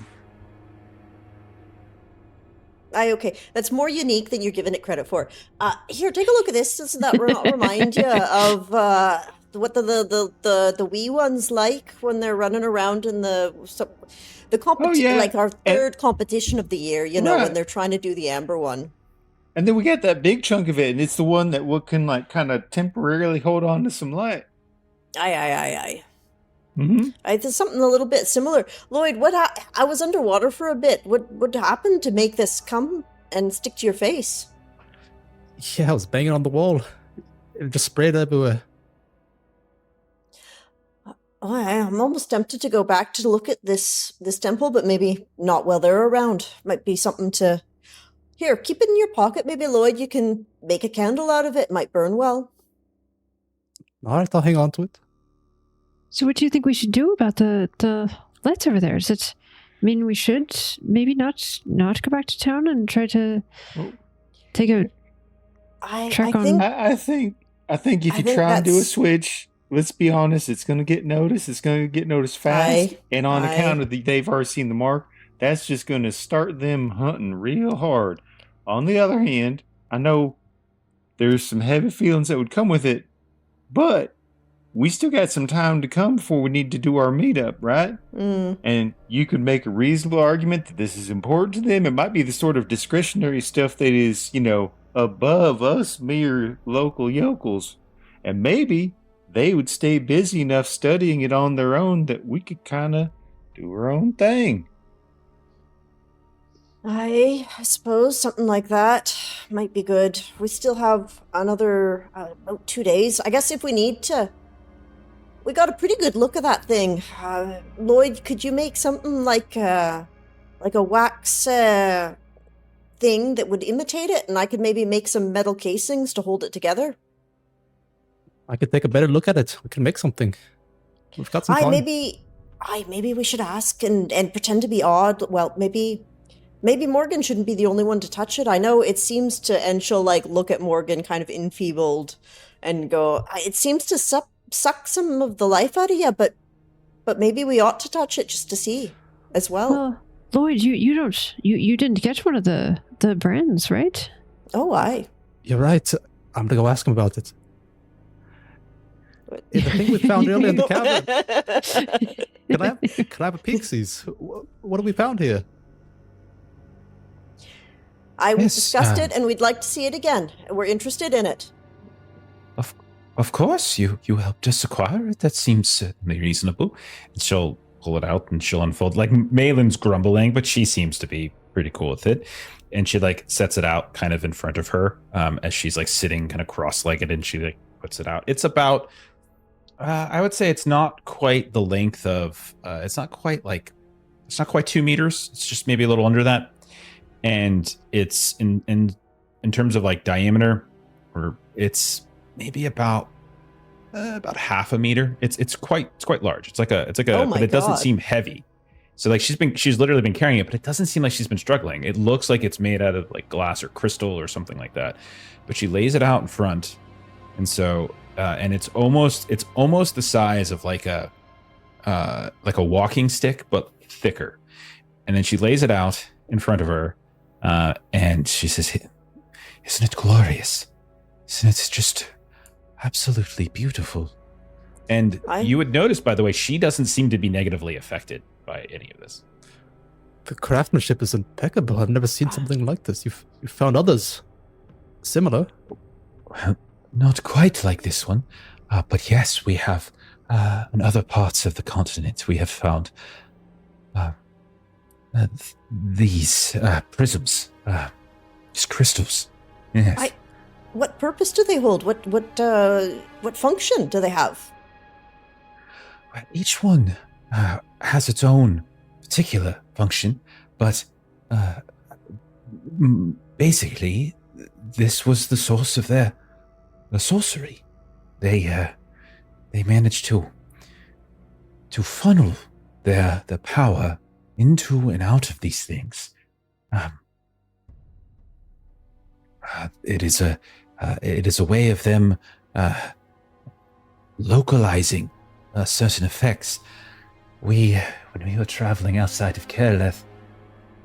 Aye, okay. That's more unique than you're giving it credit for. Here, take a look at this. Doesn't that remind you of what the wee ones like when they're running around in the competition, like our third competition of the year, when they're trying to do the amber one.
And then we got that big chunk of it, and it's the one that can kind of temporarily hold on to some light.
Aye.
Mm-hmm.
There's something a little bit similar. Lloyd, I was underwater for a bit. What happened to make this come and stick to your face?
Yeah, I was banging on the wall. It just sprayed everywhere.
Oh, I'm almost tempted to go back to look at this temple, but maybe not while they're around. Might be something to... Here, keep it in your pocket. Maybe, Lloyd, you can make a candle out of it. Might burn well.
All right, I'll hang on to it.
So what do you think we should do about the lights over there? We should maybe not go back to town and try to take a track on...
I think if you try and do a switch, let's be honest, it's going to get noticed. It's going to get noticed fast. And on account of they've already seen the mark, that's just going to start them hunting real hard. On the other hand, I know there's some heavy feelings that would come with it, but we still got some time to come before we need to do our meetup, right? And you could make a reasonable argument that this is important to them. It might be the sort of discretionary stuff that is, above us mere local yokels. And maybe they would stay busy enough studying it on their own that we could kind of do our own thing.
I suppose something like that might be good. We still have another about 2 days. I guess if we need to. We got a pretty good look at that thing. Lloyd, could you make something like a wax thing that would imitate it, and I could maybe make some metal casings to hold it together?
I could take a better look at it. We can make something. We've got some time.
Maybe we should ask and pretend to be odd. Well, maybe Morgan shouldn't be the only one to touch it. I know it seems to, and she'll like look at Morgan kind of enfeebled and go, it seems to suck some of the life out of you, but maybe we ought to touch it just to see as well.
Well, Lloyd, you didn't get one of the brands, right?
Oh, aye.
You're right. I'm gonna go ask him about it. The thing we found earlier in the cabin. Can I have a pixies? What have we found here?
We discussed it, and we'd like to see it again. We're interested in it.
Of course, you helped us acquire it. That seems certainly reasonable. And she'll pull it out and she'll unfold. Like, Malin's grumbling, but she seems to be pretty cool with it. And she like sets it out kind of in front of her as she's like sitting kind of cross-legged, and she like puts it out. It's about, I would say it's not quite the length of, it's not quite 2 meters. It's just maybe a little under that. And it's in terms of like diameter, or it's maybe about half a meter. It's quite large. It's like a but it doesn't seem heavy. So like she's literally been carrying it, but it doesn't seem like she's been struggling. It looks like it's made out of like glass or crystal or something like that. But she lays it out in front, and so and it's almost the size of like a walking stick, but thicker. And then she lays it out in front of her, and she says, "Isn't it glorious? Isn't it just absolutely beautiful?" And you would notice, by the way, she doesn't seem to be negatively affected by any of this.
The craftsmanship is impeccable. I've never seen something like this. You've found others similar.
Well, not quite like this one, but yes, we have in other parts of the continent. We have found these prisms, these crystals. Yes.
What purpose do they hold? What function do they have?
Well, each one has its own particular function, but basically, this was the source of their sorcery. They managed to funnel their power into and out of these things. It is a way of them localizing certain effects. When we were traveling outside of Kerleth,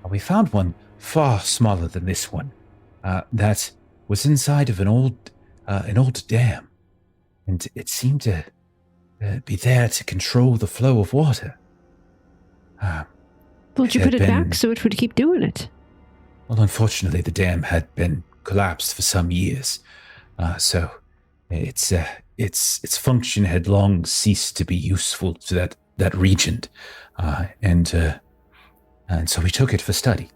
we found one far smaller than this one that was inside of an old dam, and it seemed to be there to control the flow of water.
Would you put it back so it would keep doing it?
Well, unfortunately, the dam had been collapsed for some years, so its function had long ceased to be useful to that region, and so we took it for study.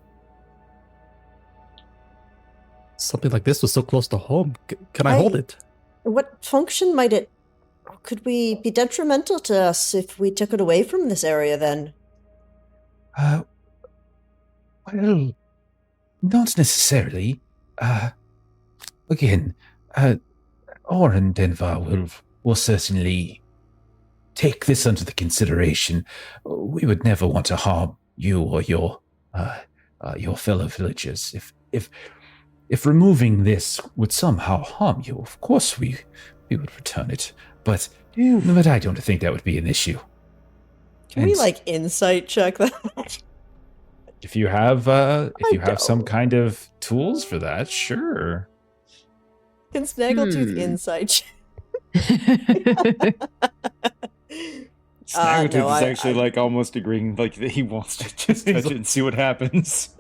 Something like this was so close to home. Can I hold it?
What function might it? Could we be detrimental to us if we took it away from this area? Then,
well, not necessarily. Again, Or and Denver will certainly take this under the consideration. We would never want to harm you or your fellow villagers. If removing this would somehow harm you, of course we would return it. But I don't think that would be an issue.
Can we insight check that?
If you have some kind of tools for that, sure.
Can Snaggletooth insight check?
Snaggletooth is actually almost agreeing that he wants to just touch it and see what happens.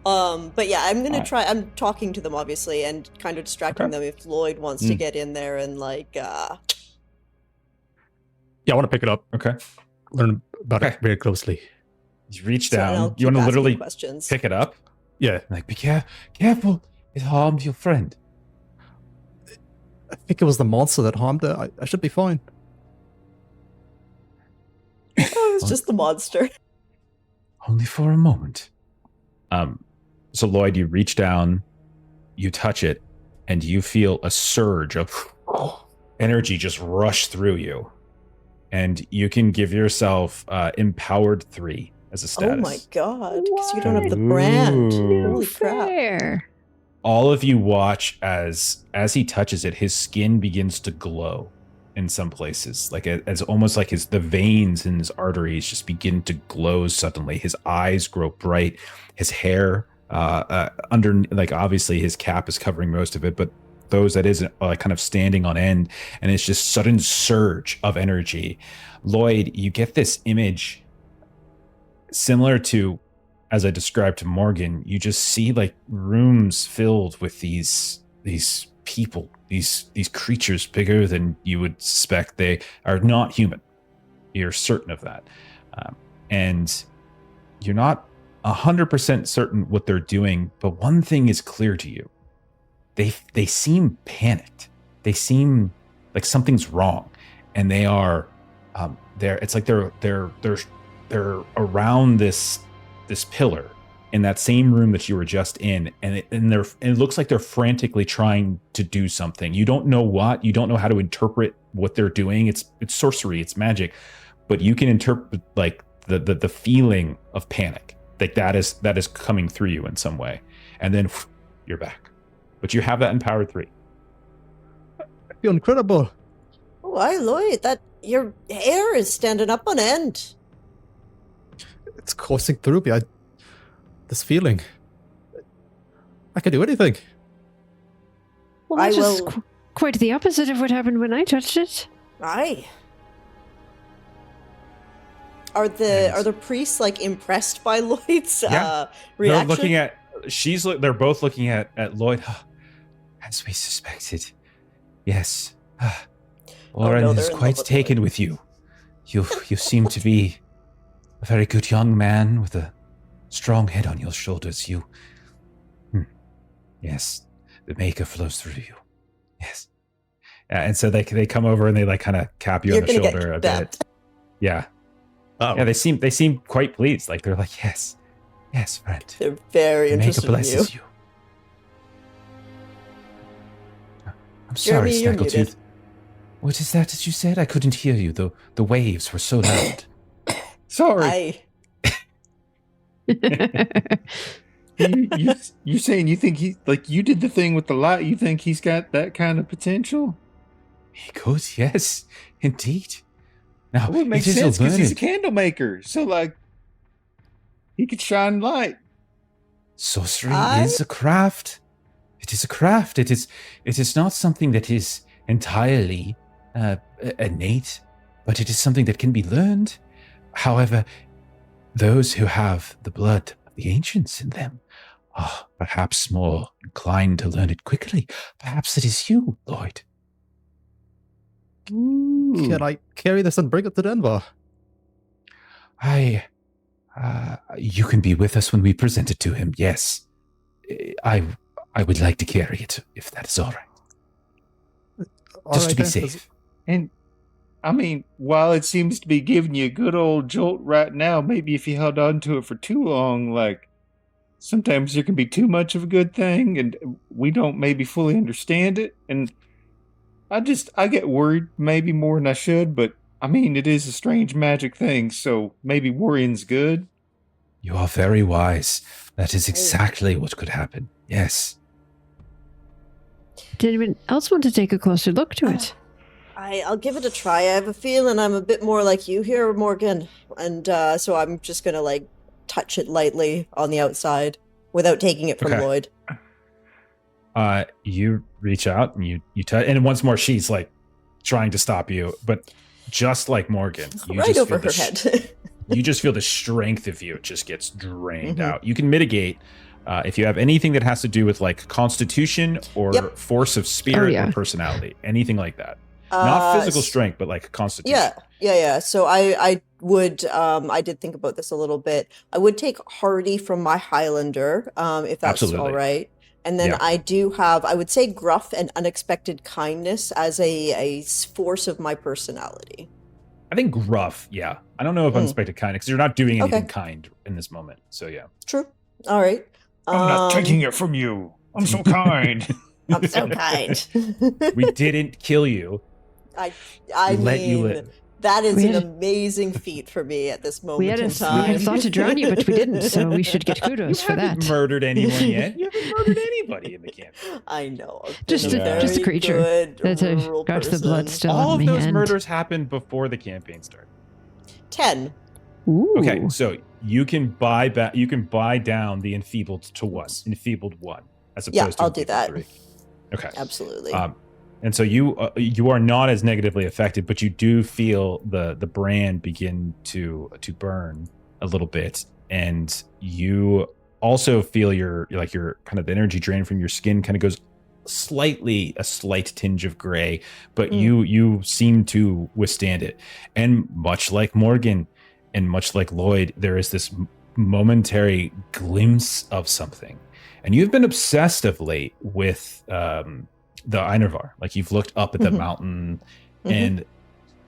But yeah, I'm gonna try. I'm talking to them obviously, and kind of distracting them if Lloyd wants to get in there and like.
Yeah, I want to pick it up.
Okay.
Learn about it very closely.
You reach down. You want to literally pick it up?
Yeah.
Like, be careful. It harmed your friend.
I think it was the monster that harmed it. I should be fine.
Oh, it was just the monster.
Only for a moment. So Lloyd, you reach down, you touch it, and you feel a surge of energy just rush through you. And you can give yourself Empowered 3 as a status.
Oh my god, because you don't have the brand. Holy crap.
All of you watch as he touches it, his skin begins to glow in some places, like as almost like the veins in his arteries just begin to glow suddenly. His eyes grow bright. His hair under, like, obviously his cap is covering most of it, but those that isn't kind of standing on end, and it's just sudden surge of energy. Lloyd, you get this image similar to, as I described to Morgan, you just see like rooms filled with these people, these creatures bigger than you would suspect. They are not human. You're certain of that. And you're not 100% certain what they're doing, but one thing is clear to you. They seem panicked. They seem like something's wrong, and they are it's like they're around this pillar in that same room that you were just in, and it looks like they're frantically trying to do something. You don't know what, you don't know how to interpret what they're doing. It's sorcery, it's magic, but you can interpret like the feeling of panic, like that is coming through you in some way, and then you're back. But you have that Empowered 3.
I feel incredible.
Why, Lloyd? That your hair is standing up on end.
It's coursing through me. This feeling. I can do anything.
Well, that's just quite the opposite of what happened when I touched it.
Aye. Are the priests like impressed by Lloyd's reaction?
They're both looking at Lloyd. As we suspected. Yes. Oren is quite taken with you. You seem to be a very good young man with a strong head on your shoulders. Yes, the maker flows through you. Yes. And so they come over and they like kind of cap you on the shoulder a bit. Yeah. Oh. Yeah, they seem quite pleased. Like they're like, yes, friend.
They're very interested in you. The maker blesses you.
I'm sorry, Snaggletooth. What is that you said? I couldn't hear you. The waves were so loud.
Sorry. You saying you think he, like, you did the thing with the light? You think he's got that kind of potential?
He could, yes, indeed. Now,
it makes sense because he's a candlemaker, so like he could shine light.
Sorcery is a craft. It is a craft. It is not something that is entirely innate, but it is something that can be learned. However, those who have the blood of the ancients in them are perhaps more inclined to learn it quickly. Perhaps it is you, Lloyd.
Ooh. Can I carry this and bring it to Denver?
You can be with us when we present it to him. Yes, I would like to carry it if that is all right. Just to be safe.
And I mean, while it seems to be giving you a good old jolt right now, maybe if you held on to it for too long, like sometimes there can be too much of a good thing, and we don't maybe fully understand it. And I get worried maybe more than I should, but I mean, it is a strange magic thing, so maybe worrying's good.
You are very wise. That is exactly what could happen. Yes.
Did anyone else want to take a closer look to it?
I'll give it a try. I have a feeling I'm a bit more like you here, Morgan. And so I'm just going to like touch it lightly on the outside without taking it from Lloyd.
You reach out and you touch, and once more she's like trying to stop you, but just like Morgan, you
right
just
over
feel
her head.
You just feel the strength of you. It just gets drained out. You can mitigate If you have anything that has to do with like constitution or force of spirit or personality, anything like that. Not physical strength, but like constitution.
Yeah. So I would, I did think about this a little bit. I would take Hardy from my Highlander, if that's all right. And then I do have, I would say gruff and unexpected kindness as a force of my personality.
I think gruff, yeah. I don't know if unexpected kindness, because you're not doing anything kind in this moment. So yeah.
True. All right.
I'm not taking it from you. I'm so kind.
I'm so kind.
We didn't kill you.
I
let
mean,
you live.
That is an amazing feat for me at this moment in time.
We had a thought to drown you, but we didn't, so we should get kudos for that.
You haven't murdered anyone yet. You haven't murdered anybody in the camp.
I know.
Just a creature. That's got the blood still
All
on
of
me.
those murders happened before the campaign started.
10.
Ooh.
Okay, so you can buy back. You can buy down the enfeebled to 1, enfeebled 1, as opposed to
I'll do that.
3. Okay,
absolutely.
And so you are not as negatively affected, but you do feel the brand begin to burn a little bit, and you also feel your kind of energy drain from your skin kind of goes a slight tinge of gray, but you seem to withstand it. And much like Morgan and much like Lloyd, there is this momentary glimpse of something, and you've been obsessed of late with the Einarvar. Like you've looked up at the mountain, and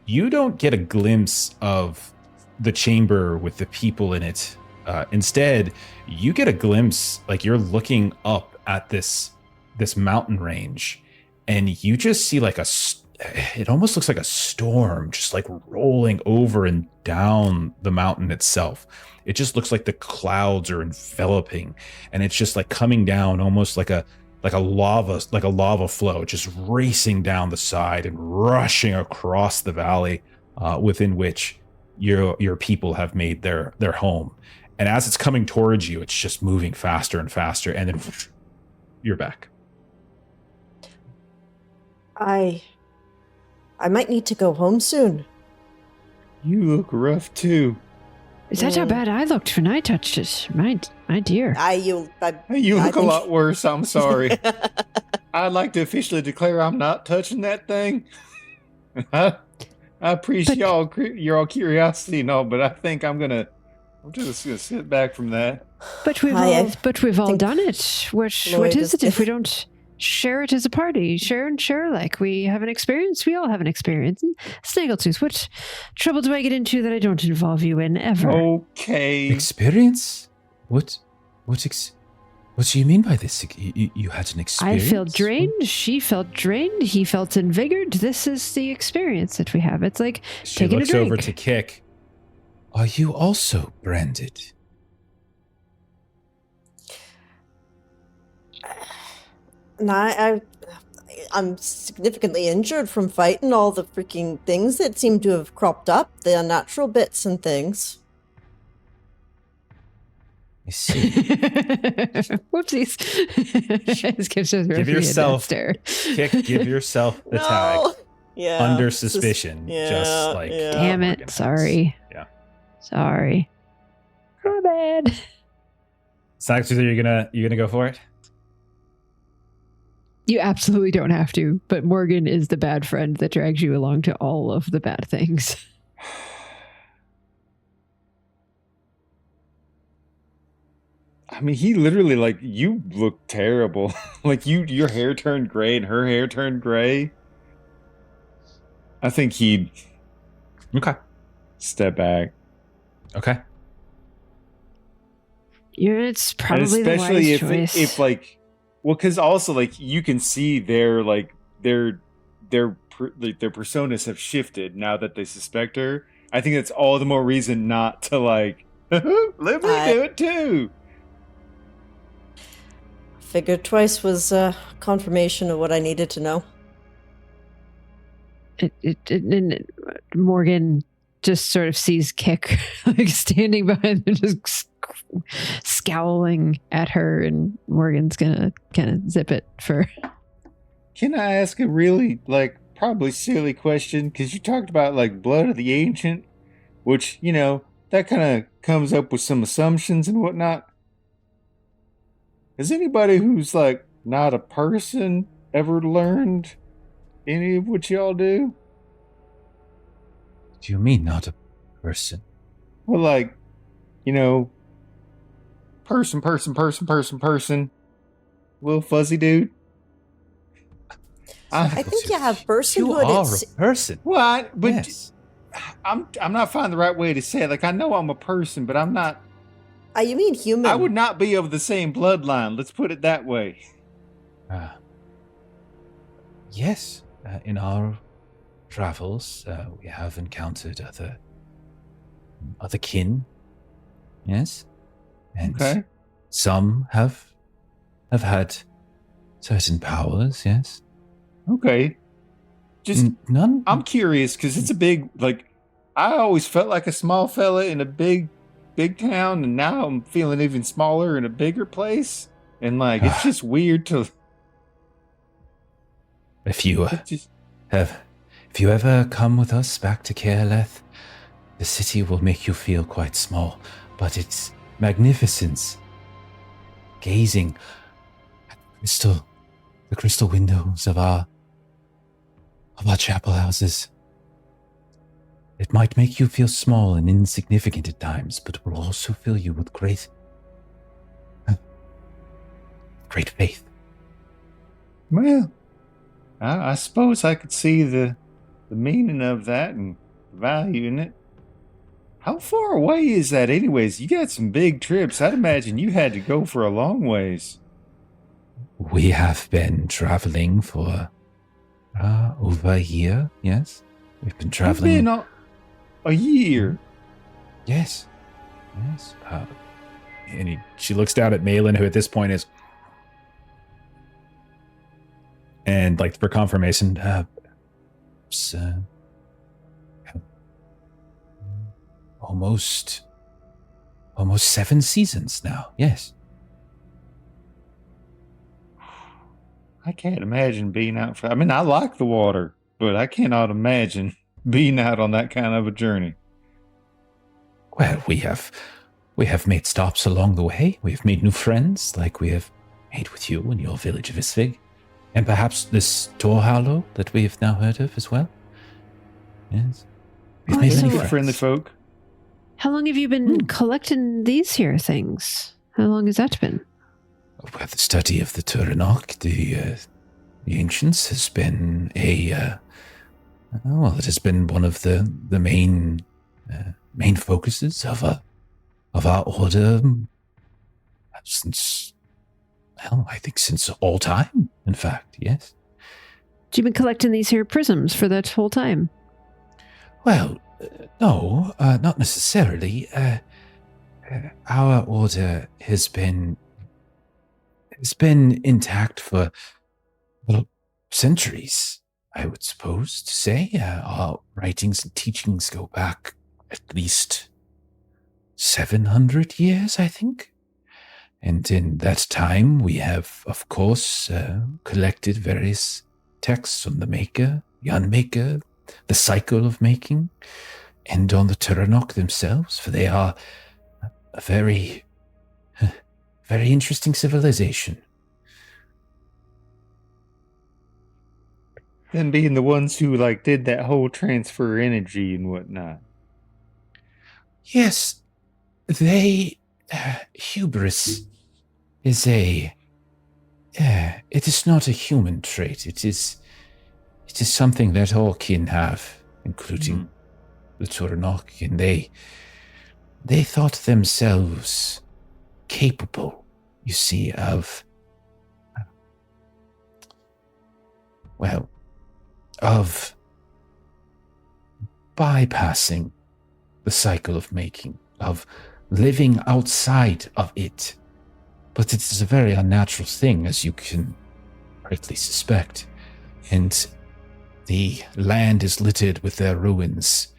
you don't get a glimpse of the chamber with the people in it. Instead, you get a glimpse, like you're looking up at this mountain range, and you just see like it almost looks like a storm just like rolling over and down the mountain itself. It just looks like the clouds are enveloping, and it's just like coming down almost like a lava flow, just racing down the side and rushing across the valley within which your people have made their home. And as it's coming towards you, it's just moving faster and faster, and then you're back.
I might need to go home soon.
You look rough too.
Is that how bad I looked when I touched it? My dear.
You look a lot worse. I'm sorry. I'd like to officially declare I'm not touching that thing. I appreciate your curiosity and all, but I think I'm just gonna sit back from that.
But we've all done it. What is it if we don't share it as a party? Share and share alike. We have an experience. We all have an experience. And Snaggletooth, what trouble do I get into that I don't involve you in ever?
Okay.
Experience? What do you mean by this? You had an experience?
I felt drained. She felt drained. He felt invigorated. This is the experience that we have. It's like taking a drink.
She looks over to Kick. Are you also branded?
No, I'm significantly injured from fighting all the freaking things that seem to have cropped up, the unnatural bits and things.
I see.
Whoopsies.
Give yourself the tag.
Yeah.
Under suspicion. Just like
damn it. Sorry.
Yeah.
Sorry. My bad.
Snaggletooth, you gonna go for it?
You absolutely don't have to, but Morgan is the bad friend that drags you along to all of the bad things.
I mean, he literally, like, you look terrible. Like, your hair turned gray and her hair turned gray. I think he'd step back.
Okay.
It's probably the wise choice.
If like, well, because also like you can see their personas have shifted now that they suspect her. I think that's all the more reason not to like let me do it too.
Figured twice was confirmation of what I needed to know.
Morgan just sort of sees Kick like standing behind them, just scowling at her, and Morgan's gonna kind of zip it for.
Can I ask a really probably silly question? Because you talked about blood of the ancient, which that kind of comes up with some assumptions and whatnot. Has anybody who's like not a person ever learned any of what y'all do?
Do you mean not a person?
Well, like, person. Little fuzzy dude.
I think you have personhood.
You are a person.
What? But
yes.
I'm not finding the right way to say it. Like, I know I'm a person, but I'm not.
You mean human?
I would not be of the same bloodline. Let's put it that way.
Yes. In our travels, we have encountered other kin. Yes. And
okay.
Some have had certain powers. Yes.
Okay. Just
none.
I'm curious because it's a big, like, I always felt like a small fella in a big town, and now I'm feeling even smaller in a bigger place, and like it's just weird to.
If you ever come with us back to Caerleth, the city will make you feel quite small, but its magnificence, gazing at the crystal windows of our chapel houses. It might make you feel small and insignificant at times, but it will also fill you with great faith.
Well, I suppose I could see the meaning of that and value in it. How far away is that anyways? You got some big trips. I'd imagine you had to go for a long ways.
We have been traveling for over a year, yes. We've been traveling.
It's been a year?
Yes. And she looks down at Malin, who at this point is... And like for confirmation, almost 7 seasons now. Yes.
I can't imagine being out I mean, I like the water, but I cannot imagine being out on that kind of a journey.
Well, we have made stops along the way. We have made new friends, like we have made with you in your village of Isvig. And perhaps this Torhallow that we have now heard of as well. Yes. We've made many
friendly folk.
How long have you been collecting these here things? How long has that been?
Well, the study of the Turanok, the ancients, has been it has been one of the main focuses of our order since, well, I think since all time, in fact, yes.
You've been collecting these here prisms for that whole time?
Well, no, not necessarily. Our order has been intact for, well, centuries, I would suppose to say. Our writings and teachings go back at least 700 years, I think. And in that time, we have, of course, collected various texts on the maker, the unmaker, the cycle of making, and on the Turanok themselves, for they are a very, very interesting civilization.
Them being the ones who, like, did that whole transfer energy and whatnot.
Yes, hubris is it is not a human trait. It is something that all kin have, including the Turanok, and they thought themselves capable, you see, of bypassing the cycle of making, of living outside of it. But it is a very unnatural thing, as you can rightly suspect. And the land is littered with their ruins.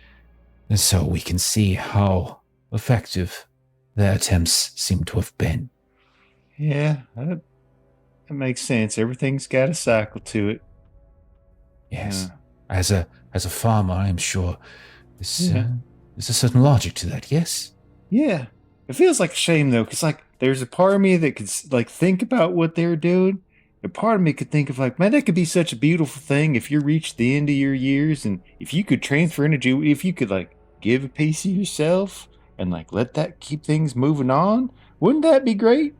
And so we can see how effective their attempts seem to have been.
Yeah, that makes sense. Everything's got a cycle to it.
Yes. As a farmer, I am sure there's a certain logic to that, yes?
Yeah. It feels like a shame, though, because, like, there's a part of me that could like think about what they're doing. A part of me could think of like, man, that could be such a beautiful thing if you reach the end of your years and if you could transfer energy, if you could like give a piece of yourself and like let that keep things moving on. Wouldn't that be great?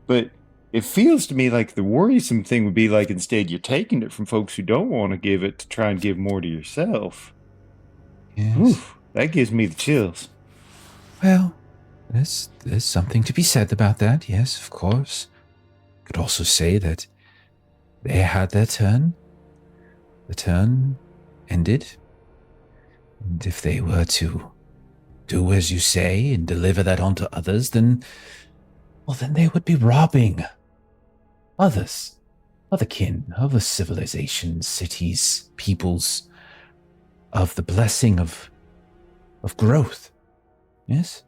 But it feels to me like the worrisome thing would be like instead you're taking it from folks who don't want to give it to try and give more to yourself.
Yes.
Oof, that gives me the chills.
Well, there's something to be said about that, yes, of course. Could also say that they had their turn. The turn ended. And if they were to do as you say and deliver that onto others, then they would be robbing others, other kin, other civilizations, cities, peoples, of the blessing of growth. Yes?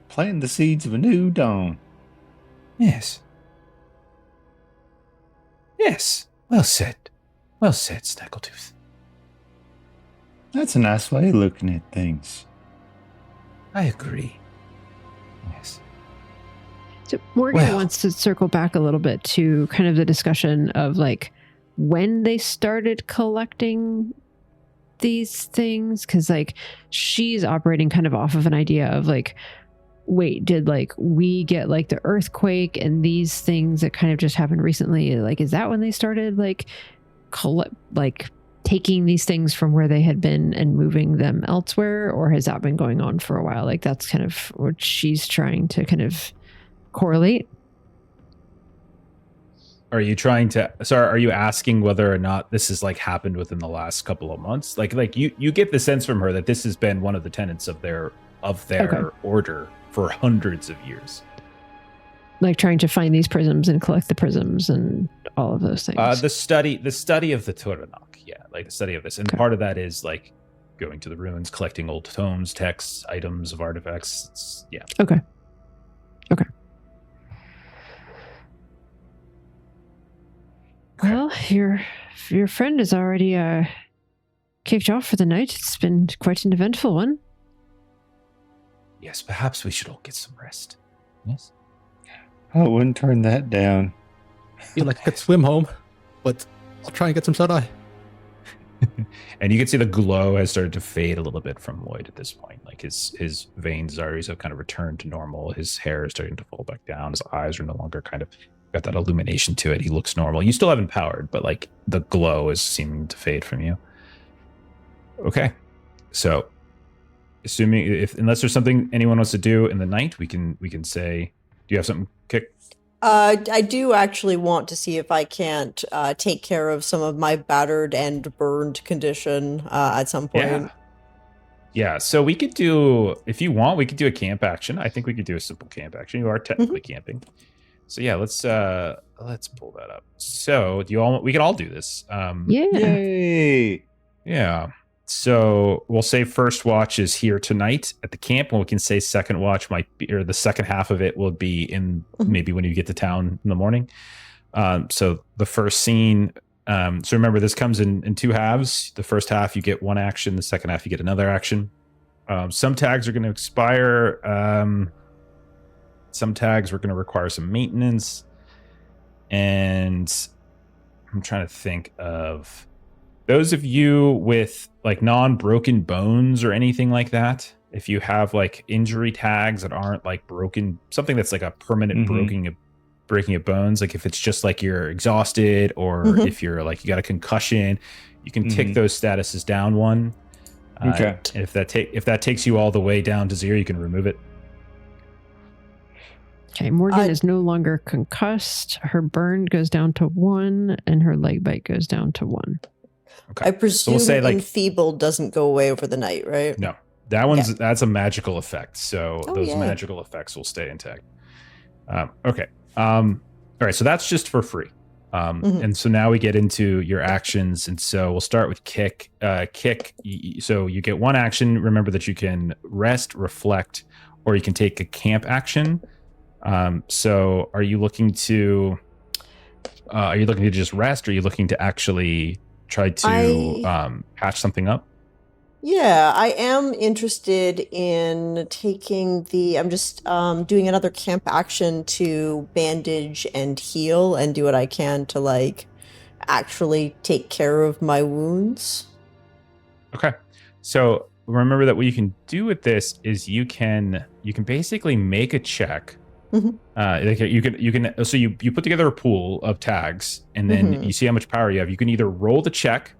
Planting the seeds of a new dawn.
Yes. Yes. Well said. Well said, Snaggletooth.
That's a nice way of looking at things.
I agree. Yes.
So Morgan wants to circle back a little bit to kind of the discussion of like when they started collecting these things, because like she's operating kind of off of an idea of like, wait, did like we get like the earthquake and these things that kind of just happened recently, like is that when they started like taking these things from where they had been and moving them elsewhere, or has that been going on for a while? Like that's kind of what she's trying to kind of correlate.
Are you asking whether or not this has like happened within the last couple of months? Like you get the sense from her that this has been one of the tenets of their order for hundreds of years.
Like trying to find these prisms and collect the prisms and all of those things.
The study of the Turanok, yeah, like the study of this. And part of that is like going to the ruins, collecting old tomes, texts, items of artifacts. Yeah.
Okay. Well, your friend is already kicked off for the night. It's been quite an eventful one.
Yes, perhaps we should all get some rest. Yes.
I wouldn't turn that down.
I feel like I could swim home, but I'll try and get some shut-eye.
And you can see the glow has started to fade a little bit from Lloyd at this point. Like his veins have kind of returned to normal. His hair is starting to fall back down. His eyes are no longer kind of got that illumination to it. He looks normal. You still haven't powered, but like the glow is seeming to fade from you. Okay. So assuming unless there's something anyone wants to do in the night, we can say, do you have something, Kick?
I do actually want to see if I can't take care of some of my battered and burned condition at some point.
Yeah, so we could do, if you want, we could do a camp action. I think we could do a simple camp action. You are technically camping. So yeah, let's pull that up. So we can all do this.
Yay!
Yeah. So we'll say first watch is here tonight at the camp, and we can say second watch might be, or the second half of it will be in maybe when you get to town in the morning. So the first scene, so remember this comes in two halves. The first half you get one action, the second half you get another action. Some tags are going to expire. Some tags were going to require some maintenance. And I'm trying to think of those of you with like non-broken bones or anything like that. If you have like injury tags that aren't like broken, something that's like a permanent breaking of bones, like if it's just like you're exhausted or if you're like you got a concussion, you can tick those statuses down one.
Okay.
And if that takes you all the way down to 0, you can remove it.
Okay, Morgan is no longer concussed. Her burn goes down to 1, and her leg bite goes down to 1.
Okay. I presume so enfeebled doesn't go away over the night, right?
No, that's a magical effect. So those magical effects will stay intact. Okay. All right. So that's just for free. And so now we get into your actions. And so we'll start with Kick. Kick. So you get one action. Remember that you can rest, reflect, or you can take a camp action. So are you looking to just rest, or are you looking to actually try to patch something up?
Yeah, I am interested in taking I'm just doing another camp action to bandage and heal and do what I can to like actually take care of my wounds.
Okay. So remember that what you can do with this is you can basically make a check. Like you can so you put together a pool of tags and then you see how much power you have. You can either roll the check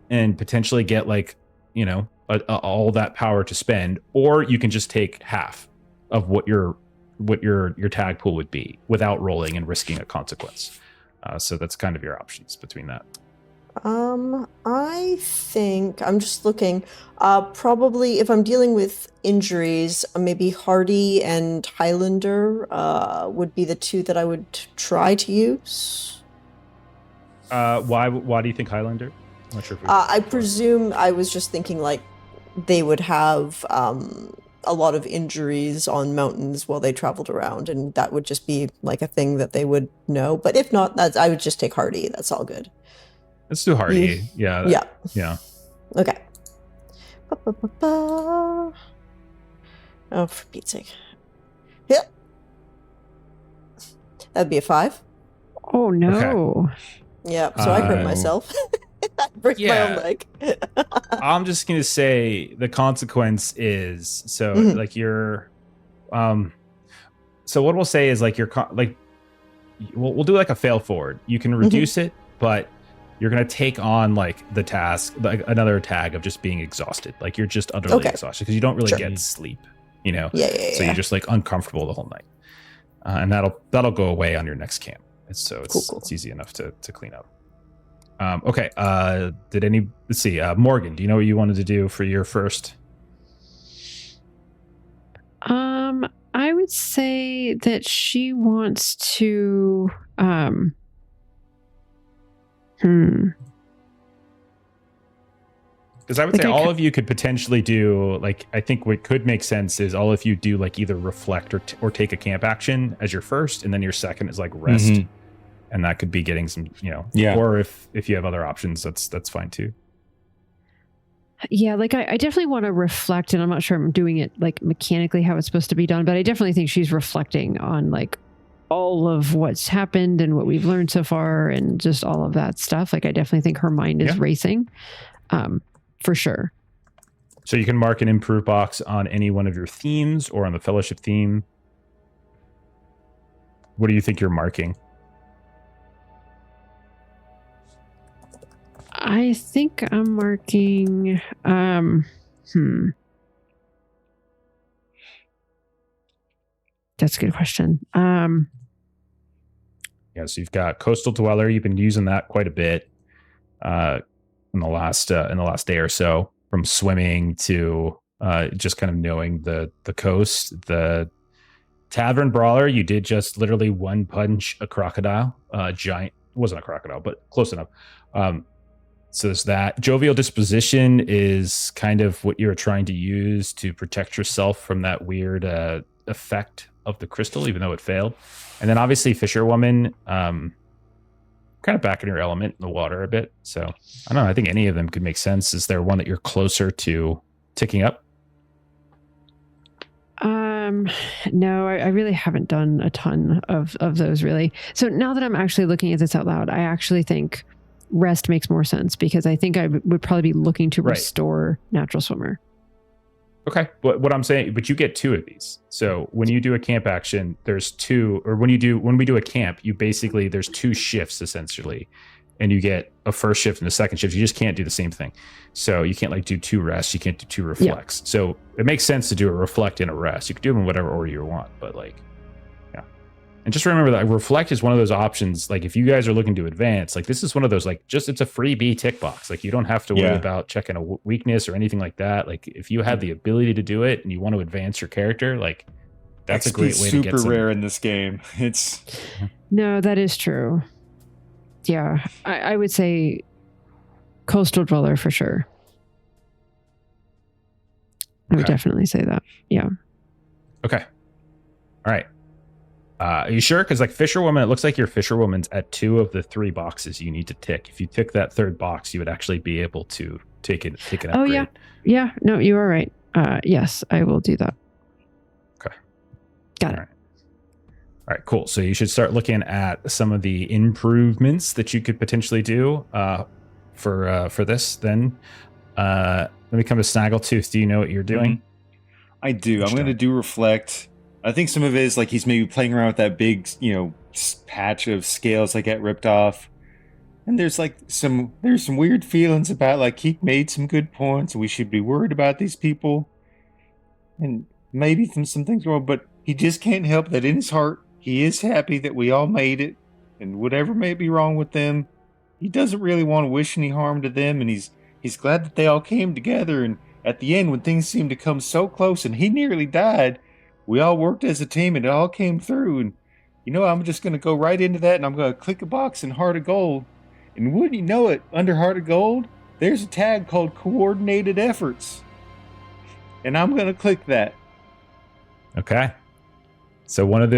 and potentially get like, you know, all that power to spend, or you can just take half of what your tag pool would be without rolling and risking a consequence. So that's kind of your options between that.
I think I'm just looking. Probably if I'm dealing with injuries, maybe Hardy and Highlander would be the two that I would try to use.
Why do you think Highlander? I'm not sure if
I presume I was just thinking like they would have a lot of injuries on mountains while they traveled around, and that would just be like a thing that they would know. But if not, I would just take Hardy. That's all good.
Let's do Hardy. Yeah.
Okay. Oh, for Pete's sake. Yep. That'd be a 5.
Oh, no.
Okay.
Yeah, so I hurt myself. I break my own leg.
I'm just going to say the consequence is, so like you're, so what we'll say is like we'll do like a fail forward. You can reduce it, but you're going to take on like the task, like another tag of just being exhausted. Like you're just utterly exhausted because you don't really get sleep, you know? So you're just like uncomfortable the whole night. And that'll go away on your next camp. It's easy enough to clean up. Okay. Let's see, Morgan, do you know what you wanted to do for your first?
I would say that she wants to,
Because I would say all of you could potentially do, like, I think what could make sense is all of you do like either reflect or take a camp action as your first, and then your second is like rest, and that could be getting some, you know, or if you have other options, that's fine too.
Yeah, like I definitely want to reflect, and I'm not sure I'm doing it like mechanically how it's supposed to be done, but I definitely think she's reflecting on like all of what's happened and what we've learned so far and just all of that stuff. Like I definitely think her mind is racing, for sure.
So you can mark an improve box on any one of your themes or on the fellowship theme. What do you think you're marking?
I think I'm marking, that's a good question.
Yeah, so you've got Coastal Dweller. You've been using that quite a bit in the last day or so, from swimming to just kind of knowing the coast. The Tavern Brawler, you did just literally one punch a crocodile. Giant, wasn't a crocodile, but close enough. So there's that. Jovial Disposition is kind of what you're trying to use to protect yourself from that weird effect of the crystal, even though it failed. And then obviously Fisherwoman, kind of back in your element in the water a bit. So I don't know. I think any of them could make sense. Is there one that you're closer to ticking up?
No, I really haven't done a ton of those really. So now that I'm actually looking at this out loud, I actually think rest makes more sense, because I think I would probably be looking to restore Natural Swimmer.
Okay. But what I'm saying, but you get 2 of these. So when you do a camp action, there's 2, or when we do a camp, you basically, there's 2 shifts essentially, and you get a first shift and a second shift. You just can't do the same thing. So you can't like do 2 rests. You can't do 2 reflects. Yeah. So it makes sense to do a reflect and a rest. You can do them in whatever order you want, but like, yeah. And just remember that reflect is one of those options. Like if you guys are looking to advance, like this is one of those, like just, it's a freebie tick box. Like you don't have to worry about checking a weakness or anything like that. Like if you have the ability to do it and you want to advance your character, like that's a great way to get
super rare in this game. It's
no, that is true. Yeah, I would say Coastal Dweller for sure. I would definitely say that. Yeah.
Okay. All right. Are you sure? Because like Fisherwoman, it looks like your Fisherwoman's at 2 of the 3 boxes you need to tick. If you tick that 3rd box, you would actually be able to take an upgrade.
Oh yeah. No, you are right. Yes, I will do that.
Okay,
got it.
All right, cool. So you should start looking at some of the improvements that you could potentially do for this. Then let me come to Snaggletooth. Do you know what you're doing?
I do. I'm going to do reflect. I think some of it is like he's maybe playing around with that big, patch of scales that get ripped off. And there's some weird feelings about like he made some good points and we should be worried about these people. And maybe some things wrong, but he just can't help that in his heart he is happy that we all made it, and whatever may be wrong with them, he doesn't really want to wish any harm to them, and he's glad that they all came together. And at the end, when things seemed to come so close and he nearly died, we all worked as a team and it all came through. And I'm just going to go right into that, and I'm going to click a box in Heart of Gold. And wouldn't you know it, under Heart of Gold, there's a tag called Coordinated Efforts. And I'm going to click that.
Okay. So for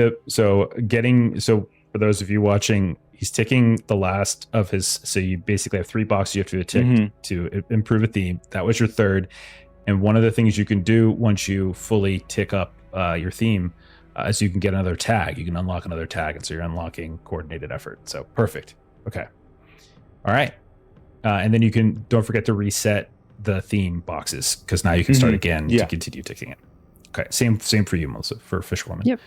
those of you watching, he's ticking the last of his. So you basically have 3 boxes you have to tick to improve a theme. That was your third. And one of the things you can do once you fully tick up your theme is you can get another tag. You can unlock another tag. And so you're unlocking coordinated effort. So perfect. Okay. All right. And then don't forget to reset the theme boxes, because now you can start again to continue ticking it. Okay, same for you, Melissa, for Fishwoman.
Yep.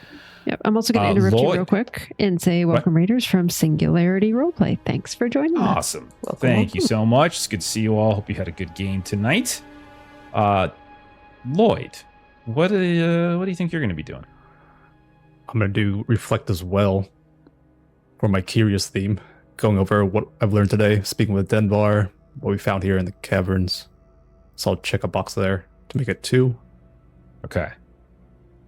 I'm also going to interrupt you real quick and say welcome, Raiders, from Singularity Roleplay. Thanks for joining us.
Awesome. Thank you so much. It's good to see you all. Hope you had a good game tonight. Lloyd, what do you think you're going to be doing?
I'm going to do reflect as well for my curious theme, going over what I've learned today, speaking with Denvar, what we found here in the caverns. So I'll check a box there to make it 2.
Okay.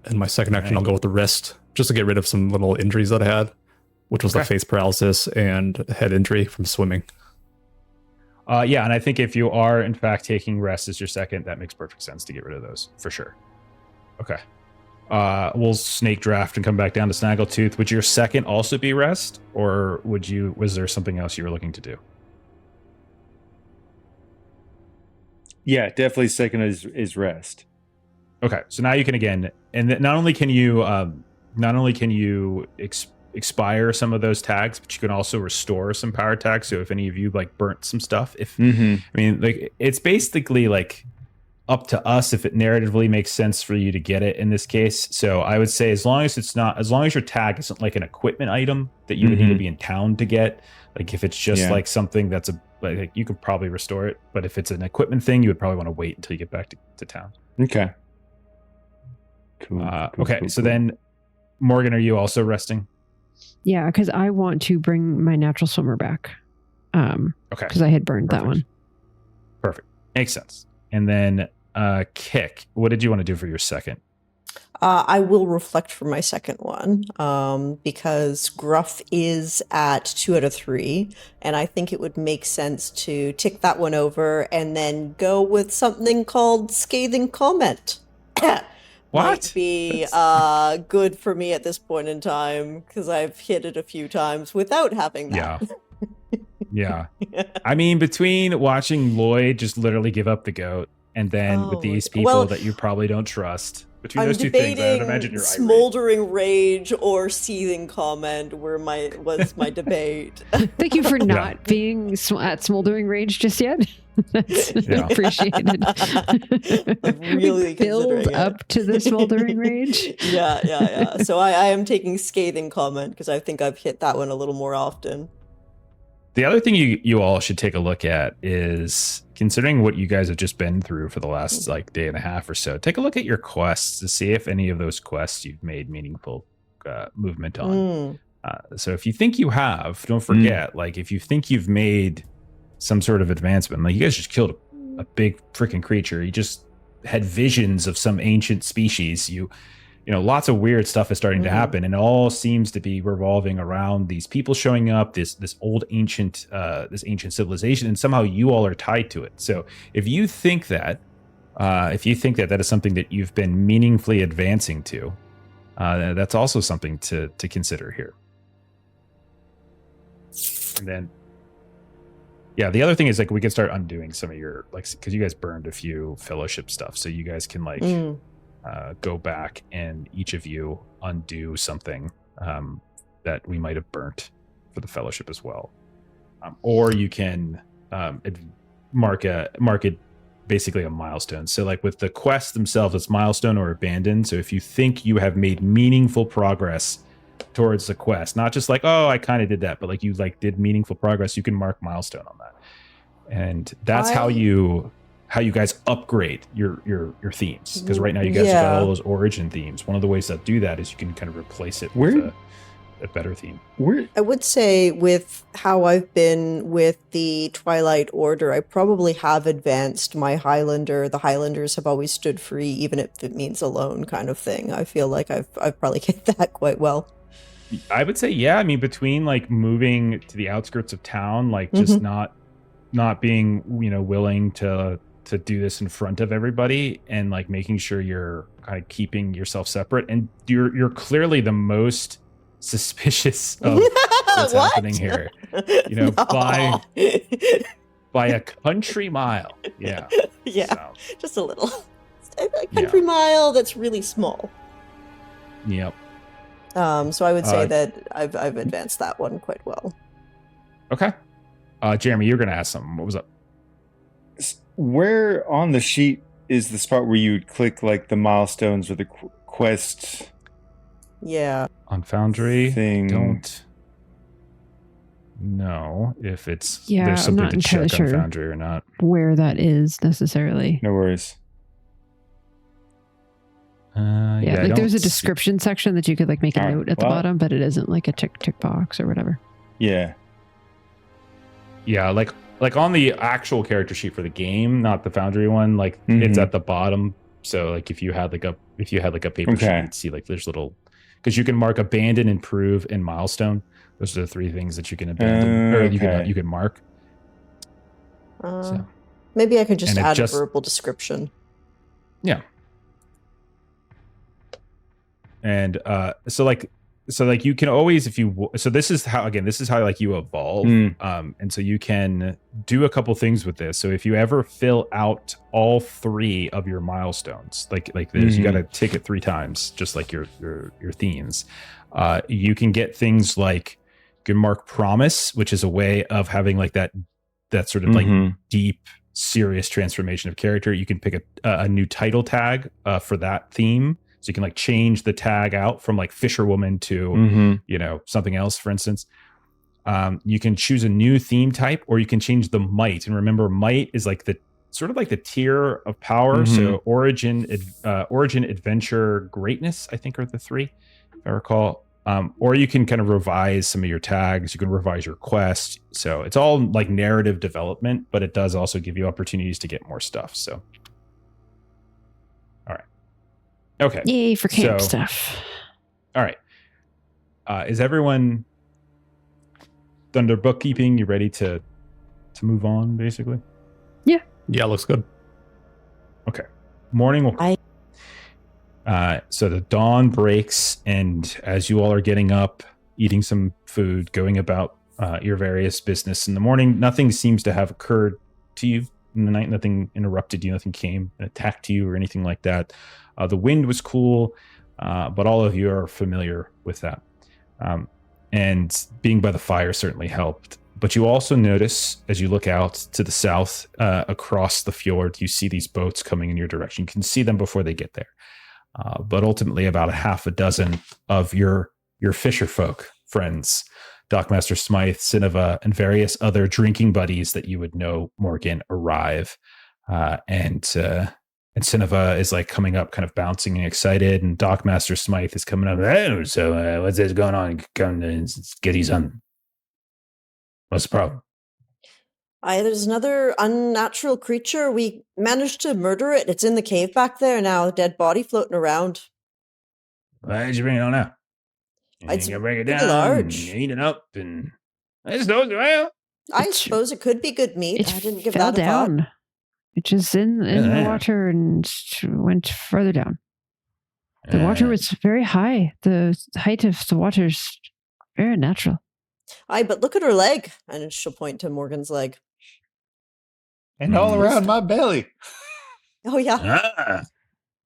And my second action, I'll go with the wrist, just to get rid of some little injuries that I had, which was the face paralysis and head injury from swimming.
Yeah, and I think if you are, in fact, taking rest as your second, that makes perfect sense to get rid of those, for sure. Okay. We'll snake draft and come back down to Snaggletooth. Would your second also be rest, or was there something else you were looking to do?
Yeah, definitely second is rest.
Okay, so now you can again, and not only can you expire some of those tags, but you can also restore some power tags. So if any of you burnt some stuff, it's basically up to us if it narratively makes sense for you to get it in this case. So I would say as long as your tag isn't like an equipment item that you would need to be in town to get, if it's just something that's you could probably restore it. But if it's an equipment thing, you would probably want to wait until you get back to town.
Okay. Cool.
Okay. So then, Morgan, are you also resting?
Yeah, because I want to bring my natural swimmer back. Okay. Because I had burned that one.
Perfect. Makes sense. And then, Kick, what did you want to do for your second?
I will reflect for my second one, because Gruff is at 2 out of 3, and I think it would make sense to tick that one over and then go with something called Scathing Comment. Might be good for me at this point in time, because I've hit it a few times without having that.
Yeah. I mean, between watching Lloyd just literally give up the goat, and then with these people that you probably don't trust, between those two things, I would imagine you're
smoldering rage or seething comment was my debate.
Thank you for not being at smoldering rage just yet. That's appreciated.
I'm really
build up to the smoldering rage.
Yeah. So I am taking scathing comment because I think I've hit that one a little more often.
The other thing you all should take a look at is, considering what you guys have just been through for the last day and a half or so, take a look at your quests to see if any of those quests you've made meaningful movement on. So if you think you have, don't forget, if you think you've made some sort of advancement, you guys just killed a big freaking creature. You just had visions of some ancient species. Lots of weird stuff is starting to happen, and it all seems to be revolving around these people showing up, this old ancient civilization, and somehow you all are tied to it. So if you think that that is something that you've been meaningfully advancing to, that's also something to consider here. And then, Yeah, the other thing is like we can start undoing some of your because you guys burned a few fellowship stuff, so you guys can go back and each of you undo something that we might have burnt for the fellowship as well, or you can mark it basically a milestone. So like with the quests themselves, it's milestone or abandoned. So if you think you have made meaningful progress towards the quest, not just like, oh, I kind of did that, but like you did meaningful progress, you can mark milestone on that. And that's how you guys upgrade your themes, because right now you guys have got all those origin themes. One of the ways to do that is you can kind of replace it with a better theme.
I would say with how I've been with the Twilight Order, I probably have advanced my Highlander. The Highlanders have always stood free, even if it means alone kind of thing. I feel like I've probably hit that quite well.
I would say, yeah. I mean, between like moving to the outskirts of town, like just not being, willing to do this in front of everybody, and like making sure you're kind of keeping yourself separate, and you're clearly the most suspicious of what's happening here. No. by a country mile. Yeah.
Yeah. So. Just a little. A country mile that's really small.
Yep.
So I would say that I've advanced that one quite well.
Okay. Jeremy, you're going to ask something. What was up?
Where on the sheet is the spot where you would click like the milestones or the quest?
Yeah.
On Foundry,
thing.
Don't know if there's something to check on Foundry or not.
Where that is necessarily.
No worries.
There's a description section that you could like make a note at the bottom, but it isn't like a tick box or whatever.
Yeah.
Yeah, like on the actual character sheet for the game, not the Foundry one, like it's at the bottom. So like if you had like a paper sheet, you'd see like there's little, because you can mark abandon, improve, and milestone. Those are the three things that you can abandon or you can mark.
Maybe I could just add a verbal description.
Yeah. And so you can always, this is how like you evolve. And so you can do a couple things with this. So if you ever fill out all 3 of your milestones, like there's, you got to tick it 3 times, just like your themes. You can get things like you can mark promise, which is a way of having like that sort of like deep, serious transformation of character. You can pick a new title tag for that theme. So you can like change the tag out from like fisherwoman to, something else, for instance. You can choose a new theme type, or you can change the might. And remember, might is like the sort of like the tier of power. So origin, adventure, greatness, I think are the 3, if I recall. Or you can kind of revise some of your tags. You can revise your quest. So it's all like narrative development, but it does also give you opportunities to get more stuff. So. Okay.
Yay for camp stuff.
All right. Is everyone done their bookkeeping? You ready to move on, basically?
Yeah. Yeah, looks good.
Okay. Morning will so the dawn breaks, and as you all are getting up, eating some food, going about your various business in the morning, nothing seems to have occurred to you in the night. Nothing interrupted you. Nothing came and attacked you or anything like that. The wind was cool, but all of you are familiar with that. And being by the fire certainly helped. But you also notice, as you look out to the south, across the fjord, you see these boats coming in your direction. You can see them before they get there. But ultimately, about a half a dozen of your fisher folk friends, Dockmaster Smythe, Sinova, and various other drinking buddies that you would know, Morgan, arrive. And Sinova is like coming up, kind of bouncing and excited, and Dockmaster Smythe is coming up. Oh, so what's this going on? Come and get his son. What's the problem?
There's another unnatural creature. We managed to murder it. It's in the cave back there now, a dead body floating around.
Why did you bring it on now?
It's
you break it down,
large.
Eat it up, and I just know. Well,
I suppose it could be good meat. I didn't give
fell
that a
down.
thought.
It just in the water and went further down. The water was very high. The height of the water is very natural.
But look at her leg. And she'll point to Morgan's leg.
And all around my belly.
Oh, yeah.
Ah,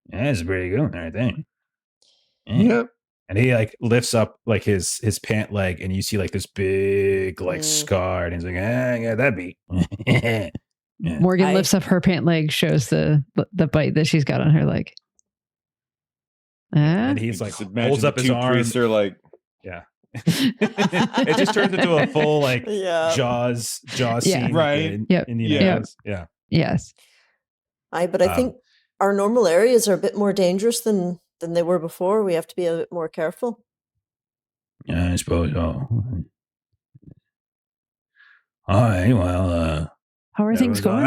that's pretty good, I think. Yeah.
Yep.
And he like lifts up like his pant leg, and you see like this big like scar, and he's like, yeah, that'd be. Yeah.
Morgan lifts up her pant leg, shows the bite that she's got on her leg.
And he's like holds up his arm.
Are like,
yeah. It just turns into a full like Jaws scene,
right?
Yep. Yeah.
Yes.
But I think our normal areas are a bit more dangerous than they were before. We have to be a bit more careful.
Yeah, I suppose so. All right. Well,
how are things going?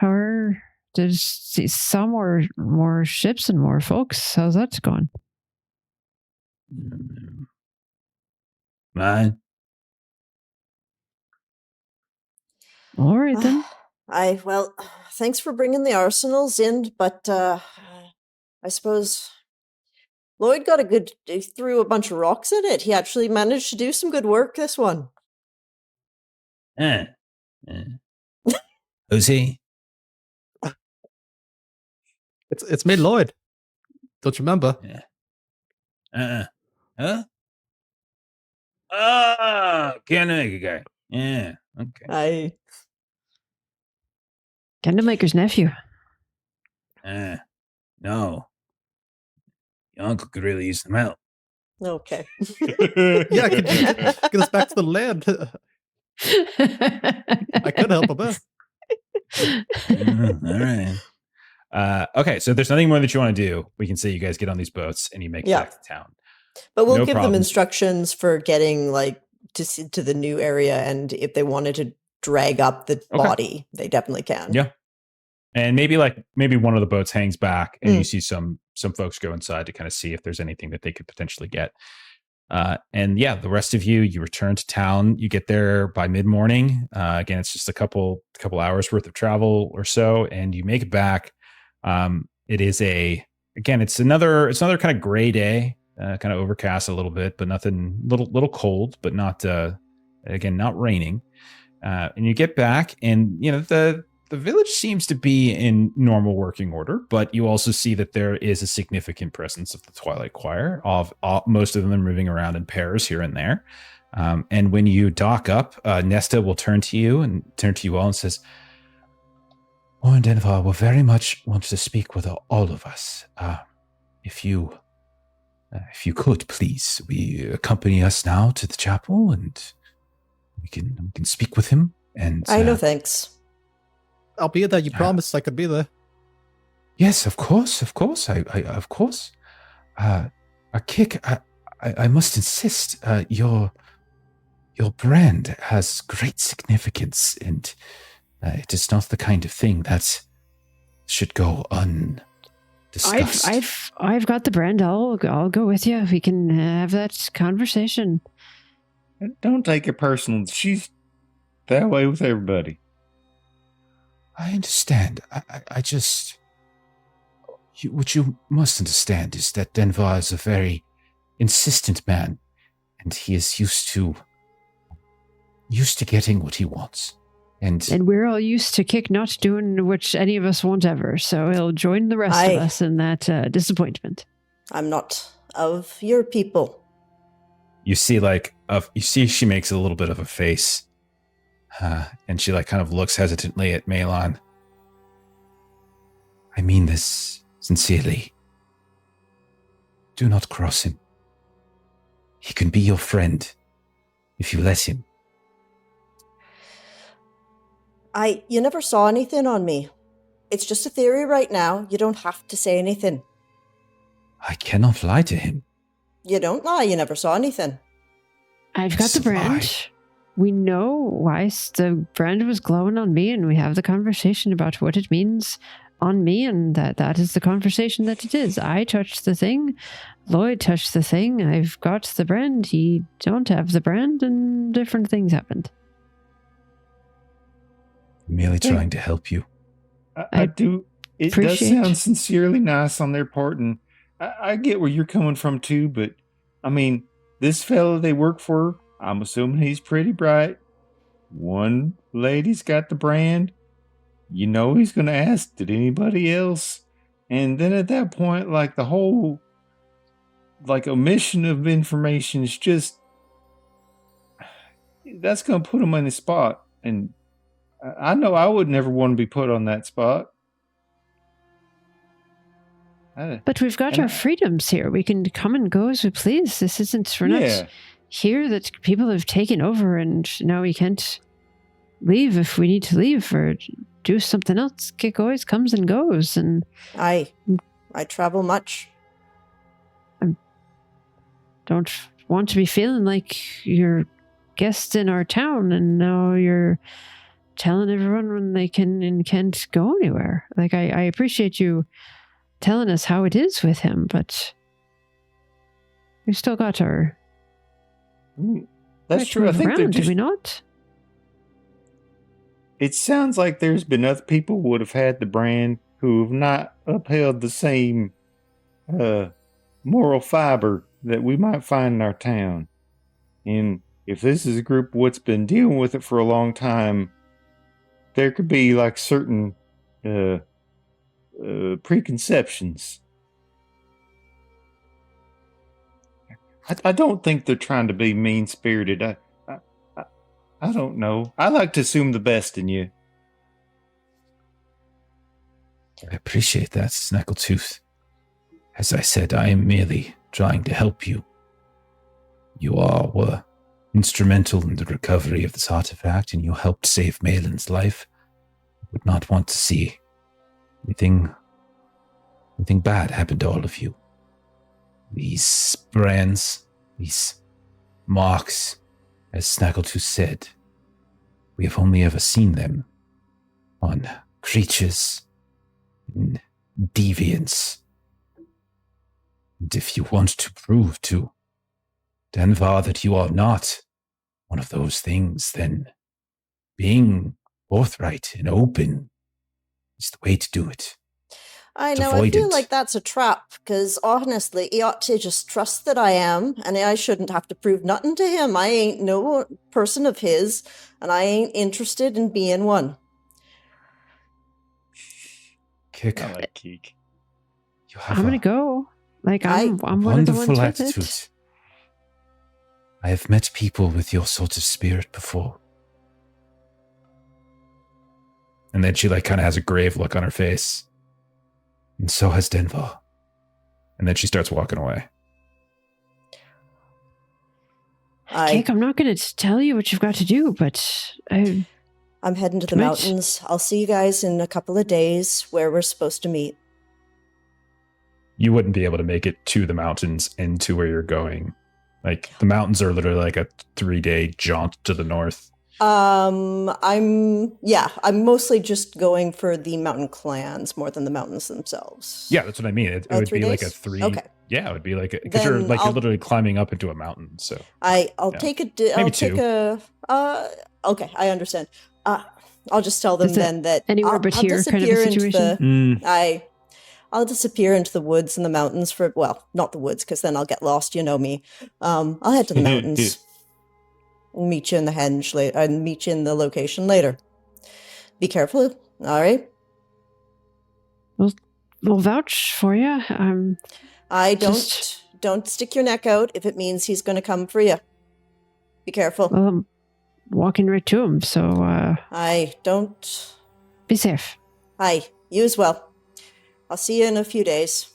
Right.
There's some more ships and more folks. How's that going?
Mine.
All right then.
Well, thanks for bringing the arsenals in, but I suppose Lloyd he threw a bunch of rocks at it. He actually managed to do some good work this one.
Who's he?
It's me, Lloyd. Don't you remember?
Yeah. Huh? Oh, Candlemaker guy. Yeah. Okay.
Candlemaker's nephew.
No. Your uncle could really use some help.
Okay.
Yeah, could you get us back to the land? I could help a bit.
All right. Okay, so if there's nothing more that you want to do, we can say you guys get on these boats and you make it back to town.
But we'll give them instructions for getting like to the new area, and if they wanted to drag up the body, they definitely can.
Yeah. And maybe one of the boats hangs back, and you see some folks go inside to kind of see if there's anything that they could potentially get. And yeah, the rest of you return to town. You get there by mid-morning. Again, it's just a couple hours worth of travel or so, and you make it back. It is it's another kind of gray day, kind of overcast a little bit, but nothing, little cold, but not raining. And you get back, and the village seems to be in normal working order, but you also see that there is a significant presence of the Twilight Choir, of most of them moving around in pairs here and there. And when you dock up, Nesta will turn to you all and says, "Oh, and Denvar will very much want to speak with all of us. If you could, please, accompany us now to the chapel, and we can speak with him." And
no thanks.
I'll be there. You promised I could be there.
Yes, of course. I of course. Kick. I must insist. Your brand has great significance, and it is not the kind of thing that should go undiscussed.
I've got the brand. I'll go with you. We can have that conversation.
Don't take it personal. She's that way with everybody.
I understand. I just... what you must understand is that Denvar is a very insistent man, and he is used to getting what he wants. And
we're all used to Kick not doing which any of us won't ever, so he'll join the rest of us in that disappointment.
I'm not of your people.
You see, she makes a little bit of a face. And she kind of looks hesitantly at Malon. I mean this sincerely. Do not cross him. He can be your friend if you let him.
You never saw anything on me. It's just a theory right now. You don't have to say anything.
I cannot lie to him.
You don't lie. You never saw anything.
I've got the brand. We know why the brand was glowing on me, and we have the conversation about what it means on me, and that is the conversation that it is. I touched the thing. Lloyd touched the thing. I've got the brand. He don't have the brand, and different things happened.
I'm merely trying to help you.
I do. It does sound sincerely nice on their part, and I get where you're coming from too, but I mean, this fellow they work for, I'm assuming he's pretty bright. One lady's got the brand. you know he's going to ask, did anybody else? And then at that point, like, the whole, like, omission of information is just, that's going to put him in his spot. And I know I would never want to be put on that spot.
But we've got our freedoms here. We can come and go as we please. This isn't, we're not here that people have taken over and now we can't leave if we need to leave or do something else. Kick always comes and goes. And
I travel much.
I don't want to be feeling like you're guests in our town and now you're telling everyone when they can and can't go anywhere. Like, I appreciate you telling us how it is with him, but we've still got our...
That's true. I think
around, do we not?
It sounds like there's been other people would have had the brand who have not upheld the same moral fiber that we might find in our town. And if this is a group what's been dealing with it for a long time, there could be like certain preconceptions. I don't think they're trying to be mean-spirited. I don't know. I like to assume the best in you.
I appreciate that, Snaggletooth. As I said, I am merely trying to help you. You all were instrumental in the recovery of this artifact, and you helped save Malin's life. I would not want to see anything bad happen to all of you. These brands, these marks, as Snaggletooth said, we have only ever seen them on creatures in deviance. And if you want to prove to Denvar that you are not one of those things, then being forthright and open is the way to do it.
I know, I feel like that's a trap, because honestly, he ought to just trust that I am, and I shouldn't have to prove nothing to him. I ain't no person of his, and I ain't interested in being one.
Kick.
I like Keek.
I'm going to go. Like, I'm one of the ones with it.
I have met people with your sort of spirit before. And then she like kind of has a grave look on her face. And so has Denvar. And then she starts walking away.
Kick, I'm not going to tell you what you've got to do, but
I'm heading to the mountains. I'll see you guys in a couple of days where we're supposed to meet.
You wouldn't be able to make it to the mountains and to where you're going. Like, the mountains are literally like a 3-day jaunt to the north.
I'm mostly just going for the mountain clans more than the mountains themselves.
Yeah, that's what I mean. It would be like a 3.
Okay.
Yeah, it would be like because you're literally climbing up into a mountain. So
I'll take a. Okay, I understand. I'll just tell them then that
anywhere but here kind of a situation.
I'll disappear into the woods and the mountains for, well, not the woods, because then I'll get lost. You know me. I'll head to the mountains. Meet you in the henge later. And meet you in the location later. Be careful. All right.
We'll vouch for you.
Don't stick your neck out if it means he's going to come for you. Be careful.
Well, I'm walking right to him, so.
I don't.
Be safe.
Aye, you as well. I'll see you in a few days.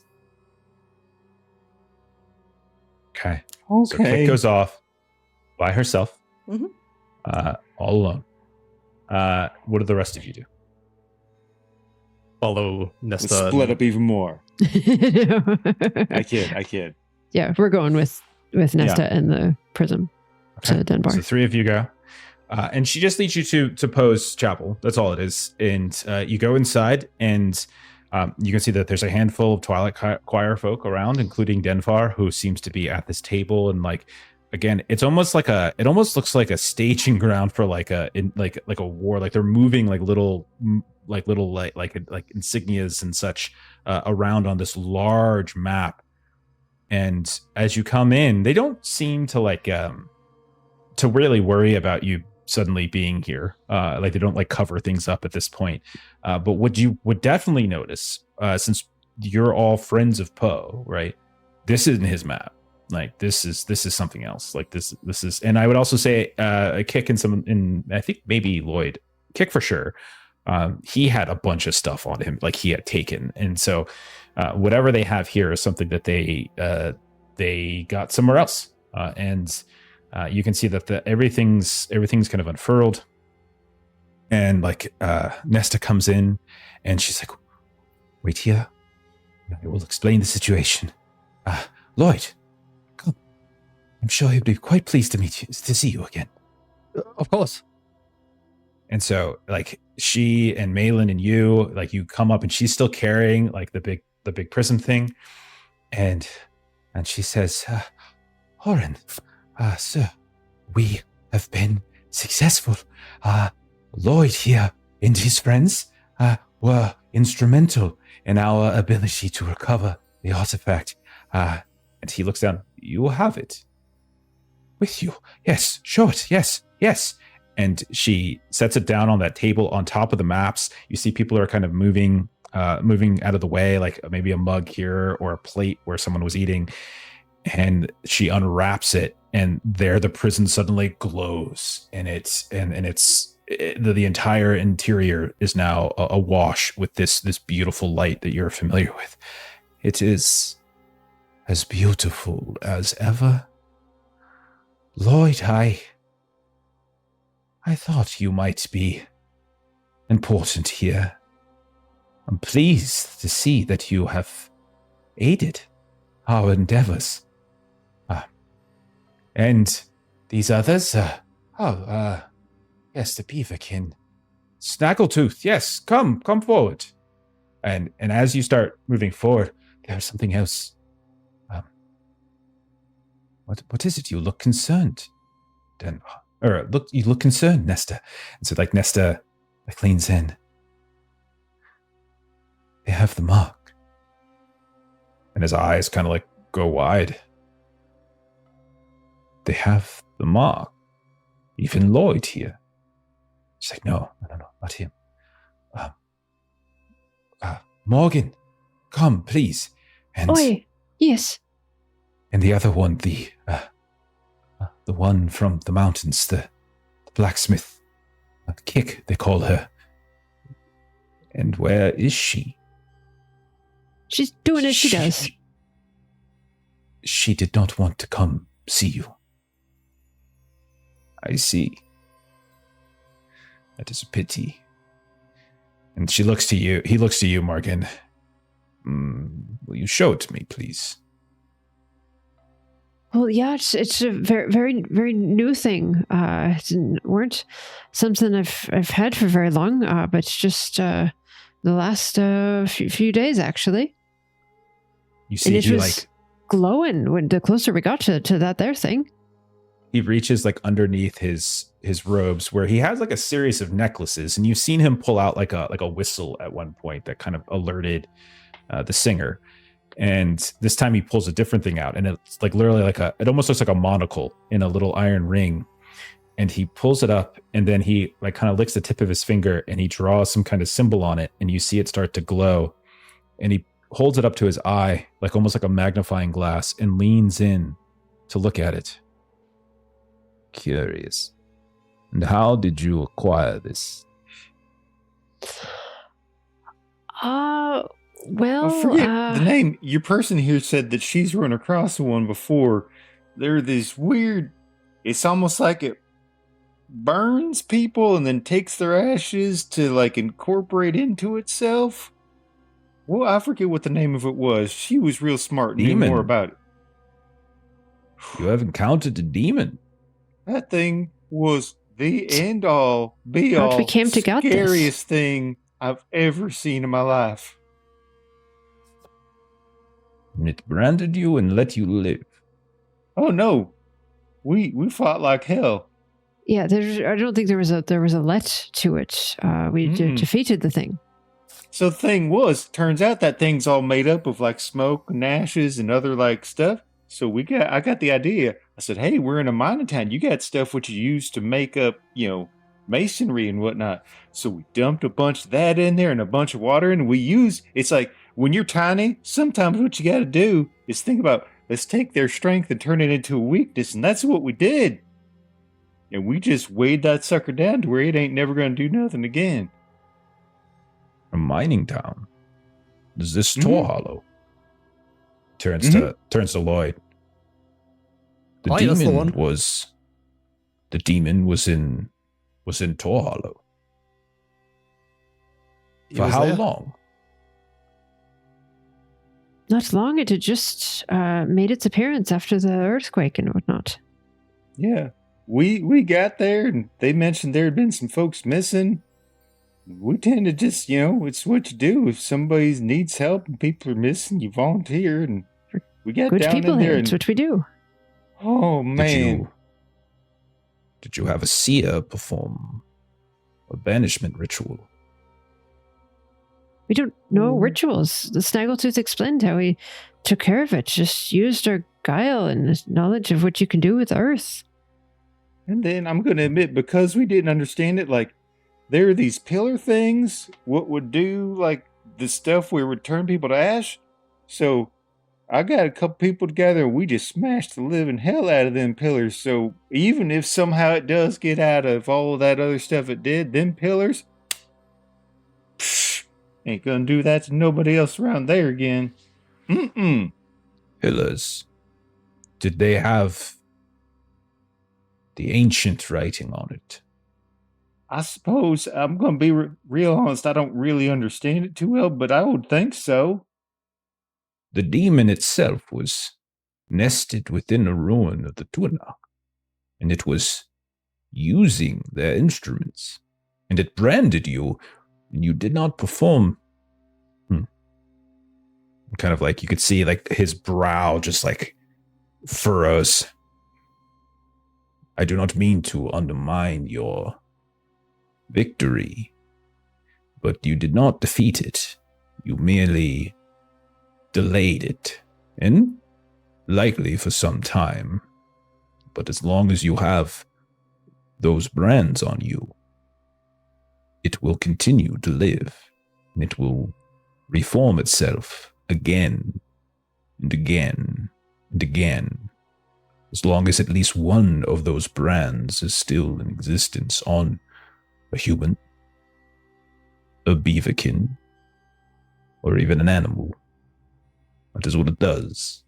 Okay. So Kit goes off by herself.
Mm-hmm.
All alone. What do the rest of you do?
Follow Nesta.
Split up even more. I kid.
Yeah, we're going with Nesta and the prism to Denvar.
So 3 of you go. And she just leads you to Poe's chapel. That's all it is. And you go inside, and you can see that there's a handful of Twilight Choir folk around, including Denvar, who seems to be at this table. And like, again, it almost looks like a staging ground for like a war. Like they're moving like little insignias and such around on this large map. And as you come in, they don't seem to to really worry about you suddenly being here. Like they don't like cover things up at this point. But what you would definitely notice, since you're all friends of Poe, right? This isn't his map. Like this is something else. Like this is, and I would also say a Kick in I think maybe Lloyd, Kick for sure. He had a bunch of stuff on him, like he had taken, and so whatever they have here is something that they got somewhere else, and you can see that everything's kind of unfurled, and like Nesta comes in, and she's like, "Wait here, I will explain the situation." Lloyd, come. I'm sure he'd be quite pleased to see you again.
Of course.
And so, like, she and Malin and you, like, you come up, and she's still carrying like the big prism thing, and she says, "Horan, sir, we have been successful. Lloyd here and his friends were instrumental in our ability to recover the artifact." And he looks down. "You have it with you? Yes, show it. Yes. And she sets it down on that table on top of the maps. You see people are kind of moving out of the way, like maybe a mug here or a plate where someone was eating. And she unwraps it, and there the prison suddenly glows, and the entire interior is now awash with this beautiful light that you're familiar with. It is as beautiful as ever. Lloyd, I thought you might be important here. I'm pleased to see that you have aided our endeavors. And these others, yes, the Beaverkin. Snaggletooth, yes, come forward. And as you start moving forward, there's something else. What is it? You look concerned. You look concerned, Nesta. And so, like, Nesta leans in. They have the mark. And his eyes kind of like go wide. They have the mark. Even Lloyd here. She's like, no, not him. Morgan, come, please. And
Oi, yes.
And the other one, the one from the mountains, the blacksmith, Kick, they call her. And where is she?
She's doing as she does.
She did not want to come see you. I see. That is a pity. And she looks to you. He looks to you, Morgan. Will you show it to me, please?
Well, yeah, it's a very, very, very new thing. It weren't something I've had for very long, but it's just the last few days, actually.
You see,
and it was glowing when the closer we got to that there thing.
He reaches like underneath his robes, where he has like a series of necklaces, and you've seen him pull out like a whistle at one point that kind of alerted the singer. And this time he pulls a different thing out, and it's like literally it almost looks like a monocle in a little iron ring. And he pulls it up, and then he like kind of licks the tip of his finger, and he draws some kind of symbol on it, and you see it start to glow. And he holds it up to his eye, like almost like a magnifying glass, and leans in to look at it. Curious. And how did you acquire this?
Well,
forget the name. Your person here said that she's run across one before. They're this weird, it's almost like it burns people and then takes their ashes to like incorporate into itself. Well, I forget what the name of it was. She was real smart and knew more about it.
You have encountered a demon.
That thing was the end all, be all, scariest thing I've ever seen in my life.
And it branded you and let you live.
Oh no, we fought like hell.
Yeah, I don't think there was a let to it. We defeated the thing.
So the thing turns out that thing's all made up of like smoke and ashes and other like stuff. So I got the idea. I said, hey, we're in a mining town. You got stuff which you use to make up, masonry and whatnot. So we dumped a bunch of that in there and a bunch of water, and it's like when you're tiny, sometimes what you got to do is think about, let's take their strength and turn it into a weakness, and that's what we did. And we just weighed that sucker down to where it ain't never going to do nothing again.
A mining town? Is this Tor Hollow? Turns to Lloyd. The demon was in Tor Hollow. For how long?
Not long. It had just made its appearance after the earthquake and whatnot.
Yeah. We got there, and they mentioned there had been some folks missing. We tend to just, it's what you do. If somebody needs help and people are missing, you volunteer, and we got
good
down
people
in there.
That's what we do.
Oh, man.
Did you have a seer perform a banishment ritual?
We don't know rituals. The Snaggletooth explained how he took care of it, just used our guile and knowledge of what you can do with Earth.
And then I'm going to admit, because we didn't understand it, like, there are these pillar things, what would do, like, the stuff where it would turn people to ash. So I got a couple people together, and we just smashed the living hell out of them pillars. So even if somehow it does get out of all of that other stuff it did, them pillars, ain't gonna do that to nobody else around there again.
Pillars. Did they have the ancient writing on it?
I suppose, I'm gonna be real honest, I don't really understand it too well, but I would think so.
The demon itself was nested within a ruin of the Tuanach, and it was using their instruments, and it branded you, and you did not perform. Kind of like you could see like his brow just like furrows. I do not mean to undermine your victory, but you did not defeat it. You merely delayed it, and likely for some time. But as long as you have those brands on you, it will continue to live, and it will reform itself again and again and again, as long as at least one of those brands is still in existence on a human, a beaverkin, or even an animal. That is what it does.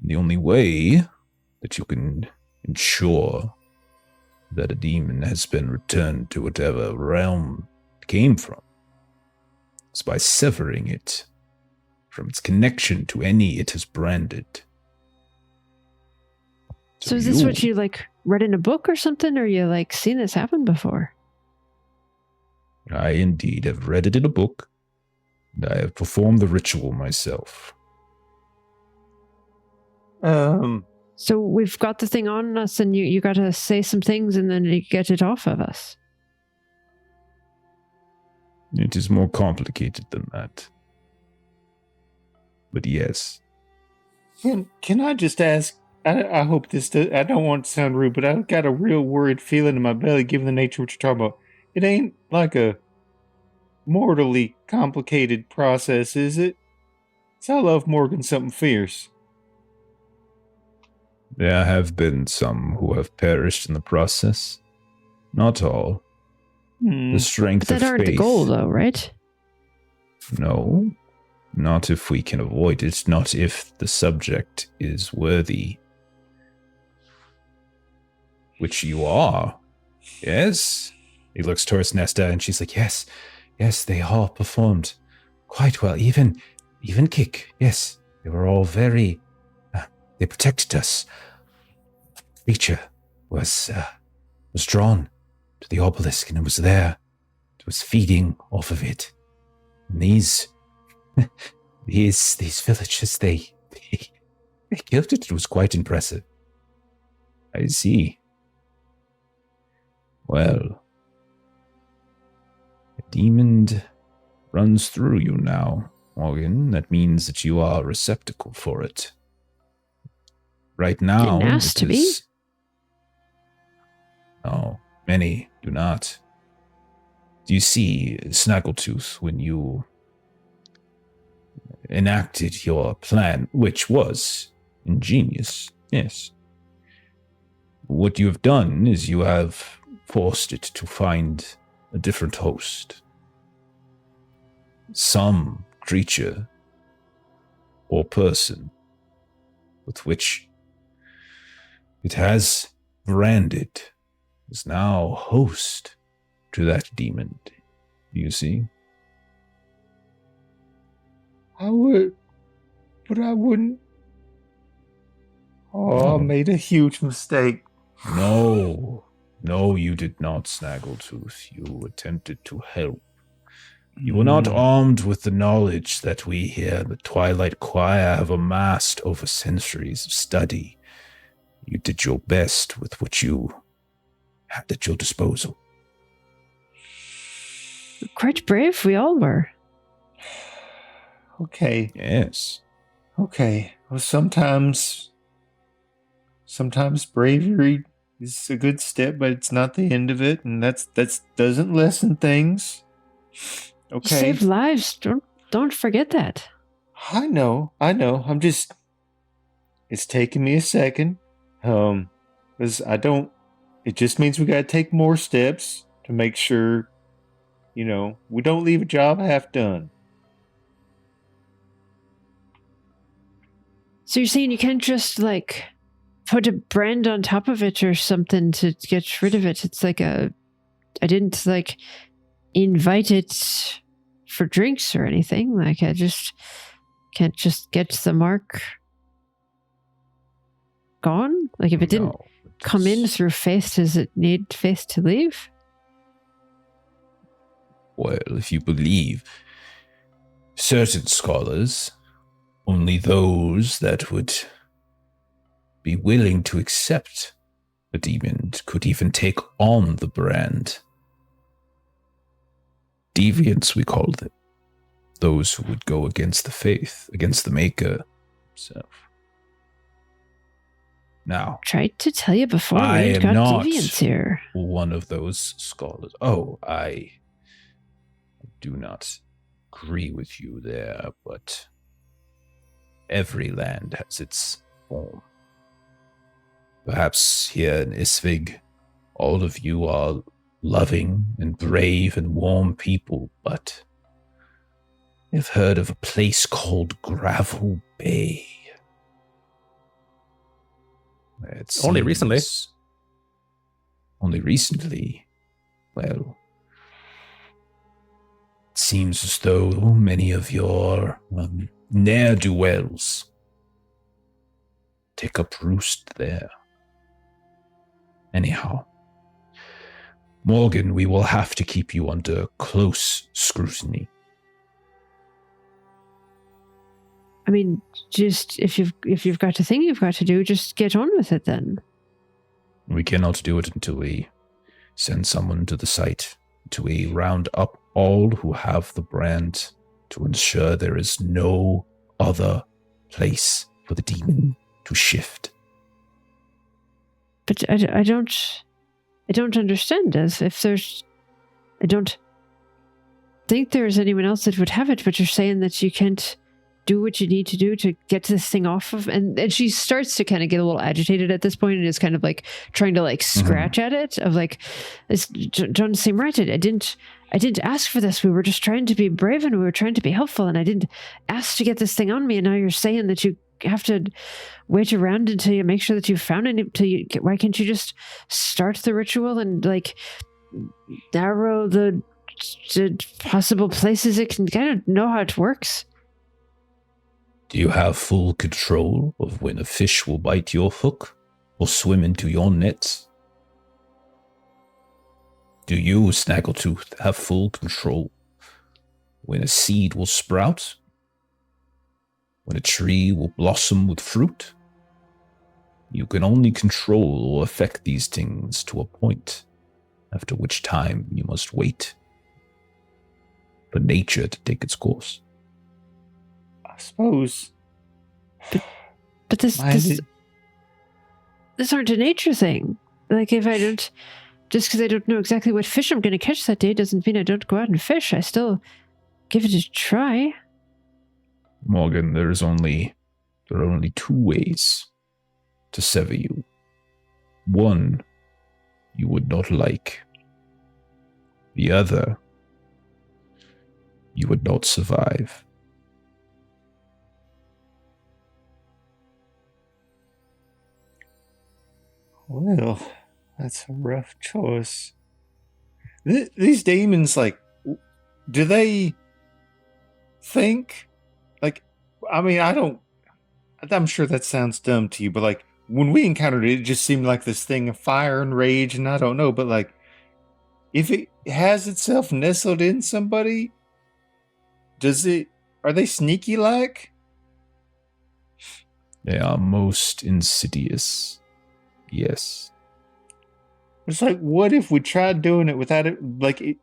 The only way that you can ensure that a demon has been returned to whatever realm it came from is by severing it from its connection to any it has branded.
So is this what you like read in a book or something, or you like seen this happen before?
I indeed have read it in a book, and I have performed the ritual myself.
So we've got the thing on us, and you got to say some things, and then you get it off of us.
It is more complicated than that. But yes.
Can I just ask, I hope this does, I don't want to sound rude, but I've got a real worried feeling in my belly given the nature of what you're talking about. It ain't like a mortally complicated process, is it? So I love Morgan something fierce.
There have been some who have perished in the process. Not all. The strength of faith.
That aren't the goal, though, right?
No. Not if we can avoid it. Not if the subject is worthy. Which you are. Yes? He looks towards Nesta and she's like, yes, they all performed quite well. Even Kick, yes. They were all very... they protected us. The creature was drawn to the obelisk, and it was there. It was feeding off of it. And these villagers, they killed it. It was quite impressive. I see. Well, a demon runs through you now, Morgan. That means that you are a receptacle for it. right now,
didn't ask to be.
No, many do not. Do you see, Snaggletooth, when you enacted your plan, which was ingenious, yes. What you have done is you have forced it to find a different host. Some creature or person with which it has branded is now host to that demon. You see?
I wouldn't. Oh, I made a huge mistake.
No, you did not, Snaggletooth. You attempted to help. You were not armed with the knowledge that we here in the Twilight Choir have amassed over centuries of study. You did your best with what you had at your disposal.
Quite brave, we all were.
Okay.
Yes.
Okay. Well, sometimes bravery is a good step, but it's not the end of it, and that doesn't lessen things. Okay.
You save lives. Don't forget that.
I know. I'm just. It's taking me a second. Because it just means we gotta take more steps to make sure, we don't leave a job half done.
So you're saying you can't just, put a brand on top of it or something to get rid of it? It's I didn't, invite it for drinks or anything. I just can't just get the mark gone? If it didn't come in through faith, does it need faith to leave?
Well, if you believe certain scholars, only those that would be willing to accept a demon could even take on the brand. Deviants, we call them. Those who would go against the faith, against the Maker himself. Now,
tried to tell you before.
I
we
am
got
not
deviants here.
One of those scholars. Oh, I do not agree with you there, but every land has its form. Perhaps here in Isvig, all of you are loving and brave and warm people, but I've heard of a place called Gravel Bay.
Only recently.
Only recently. Well, it seems as though many of your ne'er-do-wells take up roost there. Anyhow, Morgan, we will have to keep you under close scrutiny.
I mean, just if you've got a thing you've got to do, just get on with it then.
We cannot do it until we send someone to the site, until we round up all who have the brand to ensure there is no other place for the demon to shift.
But I don't understand. As if I don't think there's anyone else that would have it. But you're saying that you can't do what you need to do to get this thing off of, and she starts to kind of get a little agitated at this point, and is kind of trying to scratch at it of this doesn't seem right. I didn't ask for this. We were just trying to be brave and we were trying to be helpful, and I didn't ask to get this thing on me, and now you're saying that you have to wait around until you make sure that you found it. Why can't you just start the ritual and narrow the possible places it can kind of know how it works?
Do you have full control of when a fish will bite your hook or swim into your nets? Do you, Snaggletooth, have full control when a seed will sprout? When a tree will blossom with fruit? You can only control or affect these things to a point, after which time you must wait for nature to take its course.
I suppose.
But this these aren't a nature thing. Like, if I don't, just because I don't know exactly what fish I'm going to catch that day doesn't mean I don't go out and fish. I still give it a try.
Morgan, there are only two ways to sever you. One, you would not like. The other, you would not survive.
Well, that's a rough choice. These demons, like, do they think? Like, I mean, I'm sure that sounds dumb to you, but like, when we encountered it, it just seemed like this thing of fire and rage, and I don't know, but like, if it has itself nestled in somebody, are they sneaky like?
They are most insidious. Yes.
It's like, what if we tried doing it without it? Like,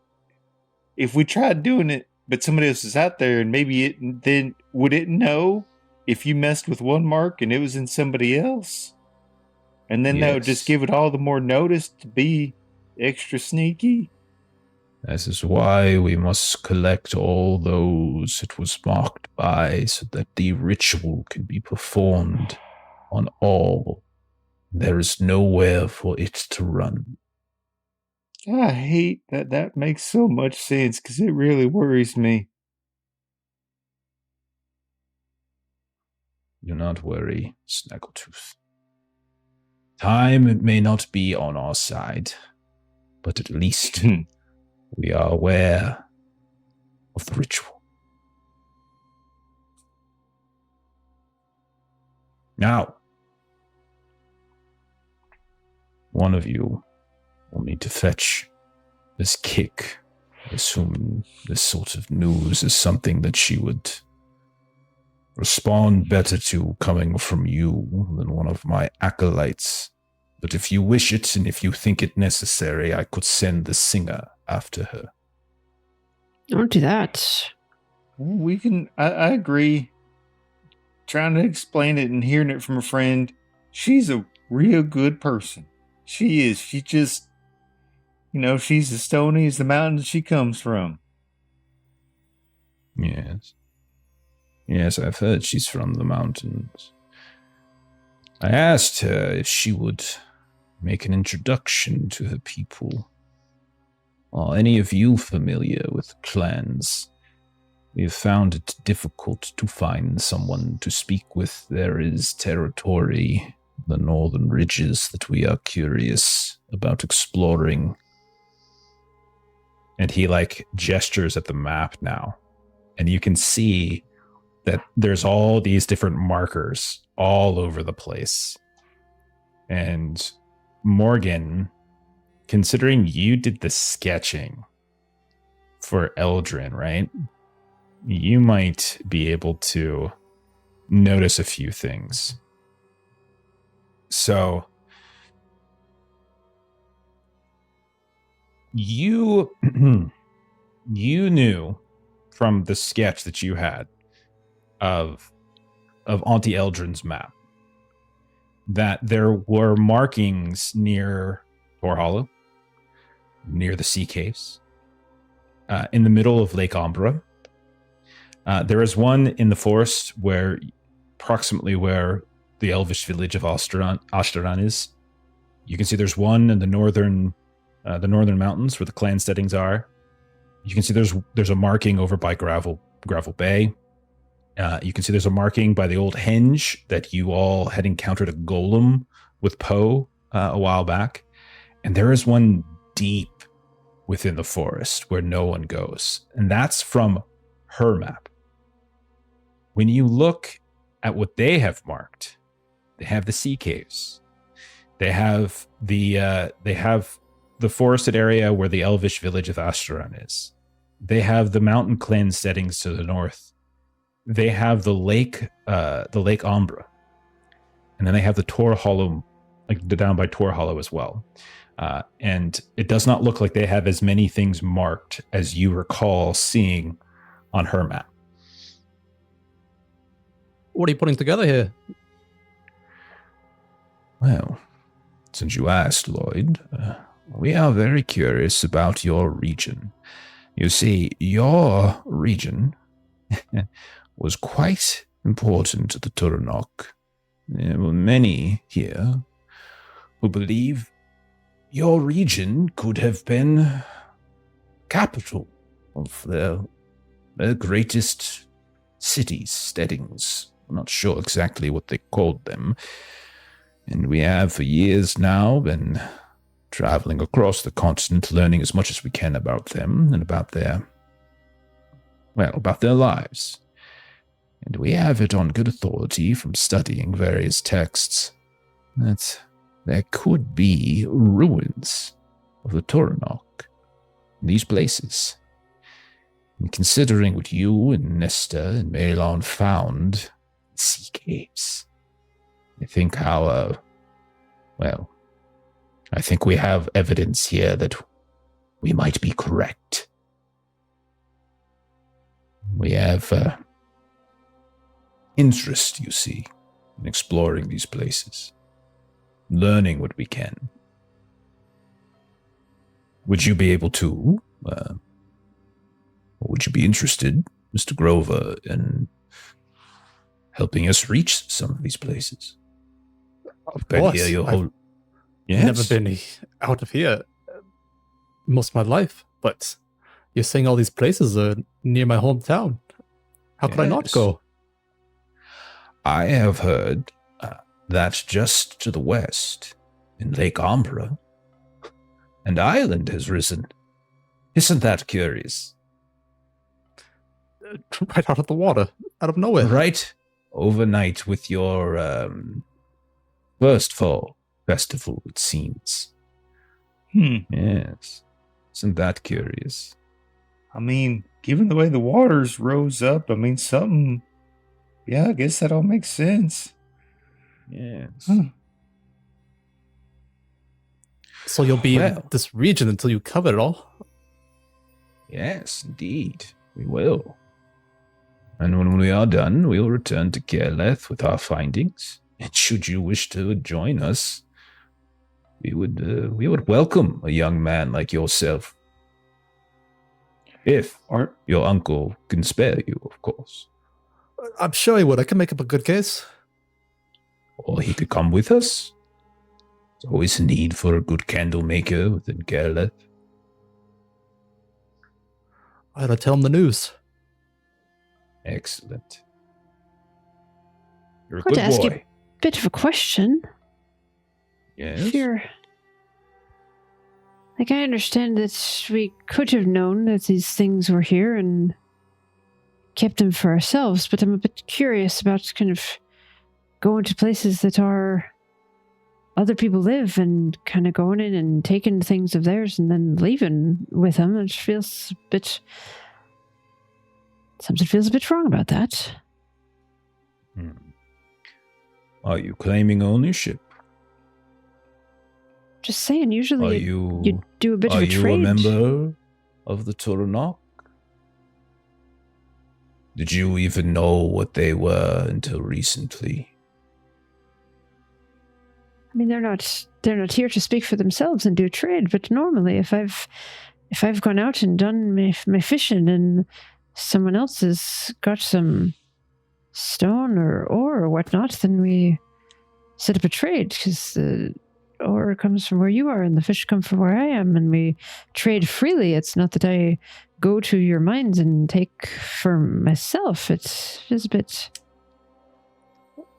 if we tried doing it, but somebody else is out there, and maybe then would it know if you messed with one mark and it was in somebody else? And then that would just give it all the more notice to be extra sneaky.
This is why we must collect all those it was marked by, so that the ritual can be performed on all. There is nowhere for it to run.
I hate that. That makes so much sense, because it really worries me.
Do not worry, Snaggletooth. Time may not be on our side, but at least we are aware of the ritual. Now, one of you will need to fetch this kick, assuming this sort of news is something that she would respond better to coming from you than one of my acolytes. But if you wish it, and if you think it necessary, I could send the singer after her.
Don't do that.
We can, I agree. Trying to explain it and hearing it from a friend, she's a real good person. She is. She just, she's as stony as the mountain that she comes from.
Yes. Yes, I've heard she's from the mountains. I asked her if she would make an introduction to her people. Are any of you familiar with clans? We have found it difficult to find someone to speak with. There is territory, the northern ridges, that we are curious about exploring. And he gestures at the map now. And you can see that there's all these different markers all over the place. And Morgan, considering you did the sketching for Eldrin, right? You might be able to notice a few things. So you knew from the sketch that you had of Auntie Eldrin's map that there were markings near Tor Hollow, near the sea caves, in the middle of Lake Umbra. There is one in the forest approximately where the elvish village of Ashtaran is. You can see there's one in the northern mountains where the clan settings are. You can see there's a marking over by Gravel Bay. You can see there's a marking by the old henge that you all had encountered a golem with Poe a while back. And there is one deep within the forest where no one goes. And that's from her map. When you look at what they have marked, they have the sea caves. They have the forested area where the elvish village of Ashtaran is. They have the mountain clan settings to the north. They have the lake Umbra. And then they have the Tor Hollow, down by Tor Hollow as well. And it does not look like they have as many things marked as you recall seeing on her map.
What are you putting together here?
Well,
Since you asked, Lloyd, we are very curious about your region. You see, your region was quite important to the Turanok. There were many here who believe your region could have been capital of their greatest cities, steadings. I'm not sure exactly what they called them. And we have for years now been traveling across the continent, learning as much as we can about them and about their lives. And we have it on good authority from studying various texts that there could be ruins of the Turanok in these places. And considering what you and Nesta and Melon found in sea caves, I think I think we have evidence here that we might be correct. We have interest, you see, in exploring these places, learning what we can. Would you be able to, would you be interested, Mr. Grover, in helping us reach some of these places?
Of course.
Yes.
Never been out of here most of my life, but you're saying all these places are near my hometown. How could I not go?
I have heard that just to the west, in Lake Umbra, an island has risen. Isn't that curious?
Right out of the water, out of nowhere.
Right overnight with your first fall festival, it seems. Yes. Isn't that curious?
I mean, given the way the waters rose up, I mean, something... Yeah, I guess that all makes sense.
Yes.
So you'll be in this region until you cover it all?
Yes, indeed. We will. And when we are done, we'll return to Kerleth with our findings. And should you wish to join us, we would welcome a young man like yourself. If your uncle can spare you, of course.
I'm sure he would. I can make up a good case.
Or he could come with us. There's always a need for a good candlemaker within Kerleth.
I gotta tell him the news.
Excellent. You're a
I'd
good
ask
boy.
you a bit of a question.
Yes?
If you're... Like, I understand that we could have known that these things were here and kept them for ourselves, but I'm a bit curious about kind of going to places that are other people live and kind of going in and taking things of theirs and then leaving with them. It feels a bit... Something feels a bit wrong about that.
Are you claiming ownership?
Just saying, usually you do a bit of a trade.
Are you a member of the Turanok? Did you even know what they were until recently?
I mean, they're not here to speak for themselves and do trade, but normally if I've gone out and done my fishing and someone else has got some stone or ore or whatnot, then we set up a trade, because the ore comes from where you are and the fish come from where I am, and we trade freely. It's not that I go to your mines and take for myself. It is a bit...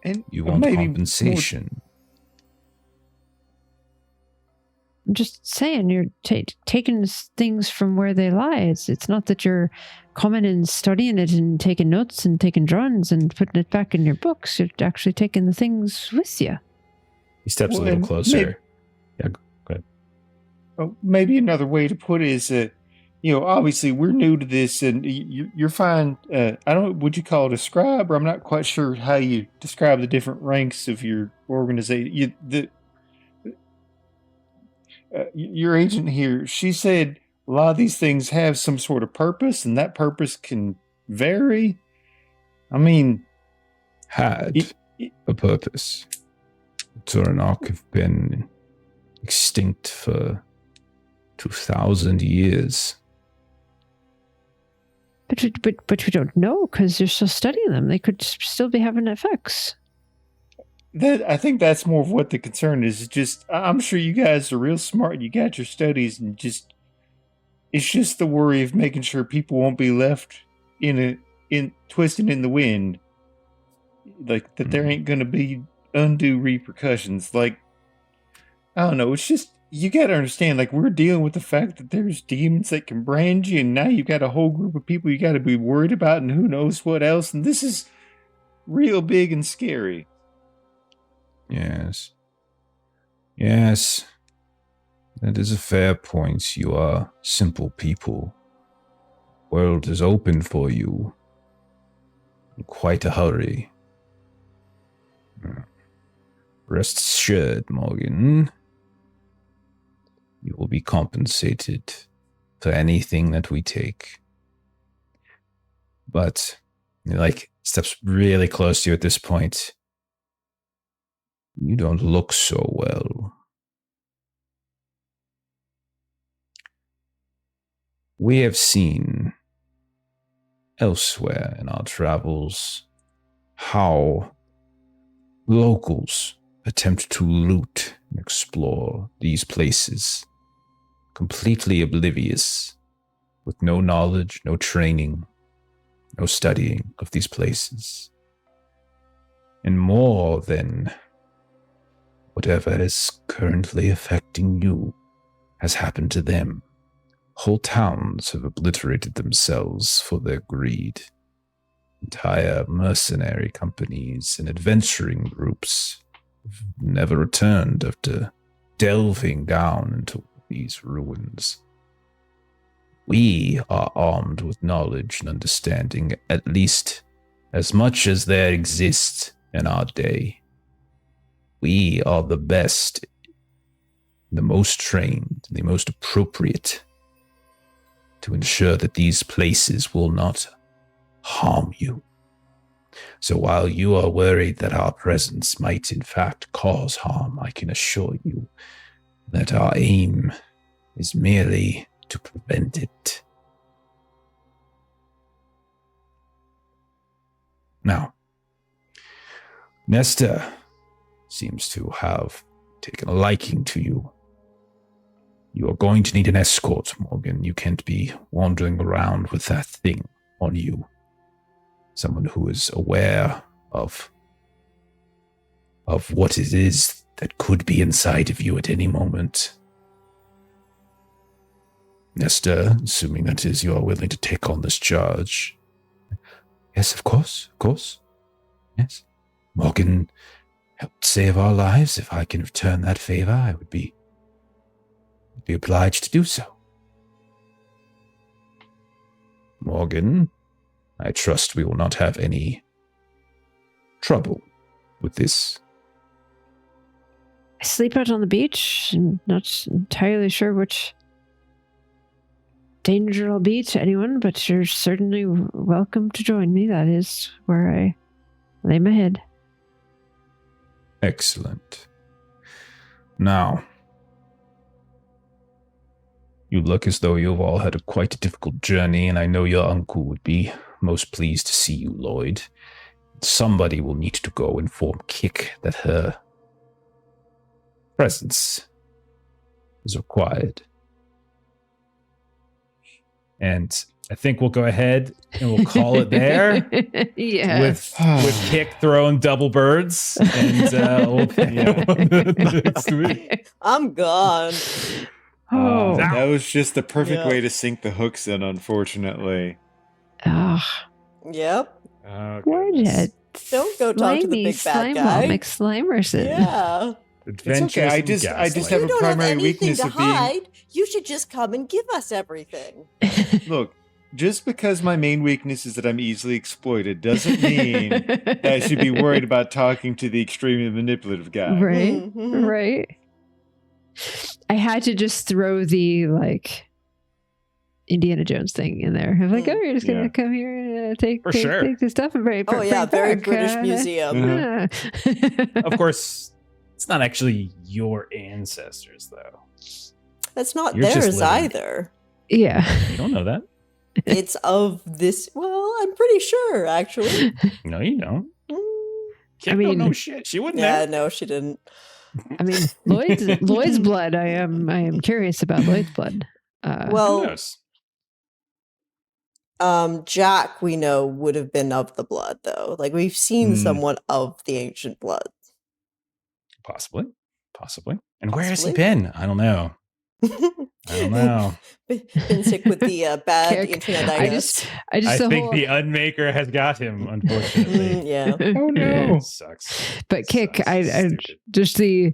And
you want compensation.
I'm just saying, you're taking things from where they lie. It's not that you're coming and studying it and taking notes and taking drawings and putting it back in your books. You're actually taking the things with you.
He steps a little closer. Yeah, go ahead.
Well, maybe another way to put it is that, obviously we're new to this, and you're fine. Would you call it a scribe? Or I'm not quite sure how you describe the different ranks of your organization. Your agent here, she said a lot of these things have some sort of purpose, and that purpose can vary. I mean...
Had a purpose. Turanok have been extinct for 2,000 years.
But we don't know because you're still studying them. They could still be having effects.
I think that's more of what the concern is. Just, I'm sure you guys are real smart. You got your studies, and it's just the worry of making sure people won't be left in twisting in the wind. Like that, there ain't going to be undue repercussions. Like, I don't know. It's just, you got to understand, like, we're dealing with the fact that there's demons that can brand you, and now you've got a whole group of people you got to be worried about, and who knows what else. And this is real big and scary.
Yes. Yes. That is a fair point. You are simple people. World is open for you. In quite a hurry. Rest assured, Morgan. You will be compensated for anything that we take. But, like, steps really close to you at this point. You don't look so well. We have seen elsewhere in our travels how locals attempt to loot and explore these places, completely oblivious, with no knowledge, no training, no studying of these places. And more than whatever is currently affecting you has happened to them. Whole towns have obliterated themselves for their greed. Entire mercenary companies and adventuring groups have never returned after delving down into these ruins. We are armed with knowledge and understanding, at least as much as there exists in our day. We are the best, the most trained, the most appropriate to ensure that these places will not harm you. So while you are worried that our presence might in fact cause harm, I can assure you that our aim is merely to prevent it. Now, Nesta seems to have taken a liking to you. You are going to need an escort, Morgan. You can't be wandering around with that thing on you. Someone who is aware of what it is that could be inside of you at any moment. Nesta, assuming that is you are willing to take on this charge. Yes, of course. Yes. Morgan helped save our lives. If I can return that favor, I would be obliged to do so. Morgan, I trust we will not have any trouble with this.
I sleep out on the beach, and not entirely sure which danger I'll be to anyone, but you're certainly welcome to join me. That is where I lay my head.
Excellent. Now, you look as though you've all had quite a difficult journey, and I know your uncle would be most pleased to see you, Lloyd. Somebody will need to go inform Kick that her presence is required. And I think we'll go ahead and we'll call it there.
Yeah.
With Kick throwing double birds. And we'll next week.
I'm gone.
Oh,
that was just the perfect way to sink the hooks in, unfortunately.
Yep.
Gorgeous.
Don't go talk to the big bad guy.
McSlimerson.
Yeah.
It's okay. I just have a primary weakness of being.
Hide, you should just come and give us everything.
Look, just because my main weakness is that I'm easily exploited doesn't mean that I should be worried about talking to the extremely manipulative guy.
Right.
Mm-hmm.
Right. I had to just throw the Indiana Jones thing in there. I'm like, oh, you're just gonna come here and take the stuff and bring
very
back.
British museum.
Of course, It's not actually your ancestors, though.
That's not
You're just
theirs
living.
either.
Yeah.
You don't know that.
It's of this. Well, I'm pretty sure, actually.
No, you don't. Kit
I mean-
don't know shit. She wouldn't
Yeah,
have.
no, she didn't.
I mean, Lloyd's blood. I am curious about Lloyd's blood.
Who
Well,
knows?
Jack, we know, would have been of the blood, though. Like, we've seen someone of the ancient blood.
Possibly. And where has he
Possibly.
been? I don't know. I don't know.
Been sick with the bad
Kick.
internet,
I just
I
the
think
whole,
the Unmaker has got him, unfortunately.
yeah.
Oh no.
It sucks.
But Kick,
Sucks.
I
Stupid.
just the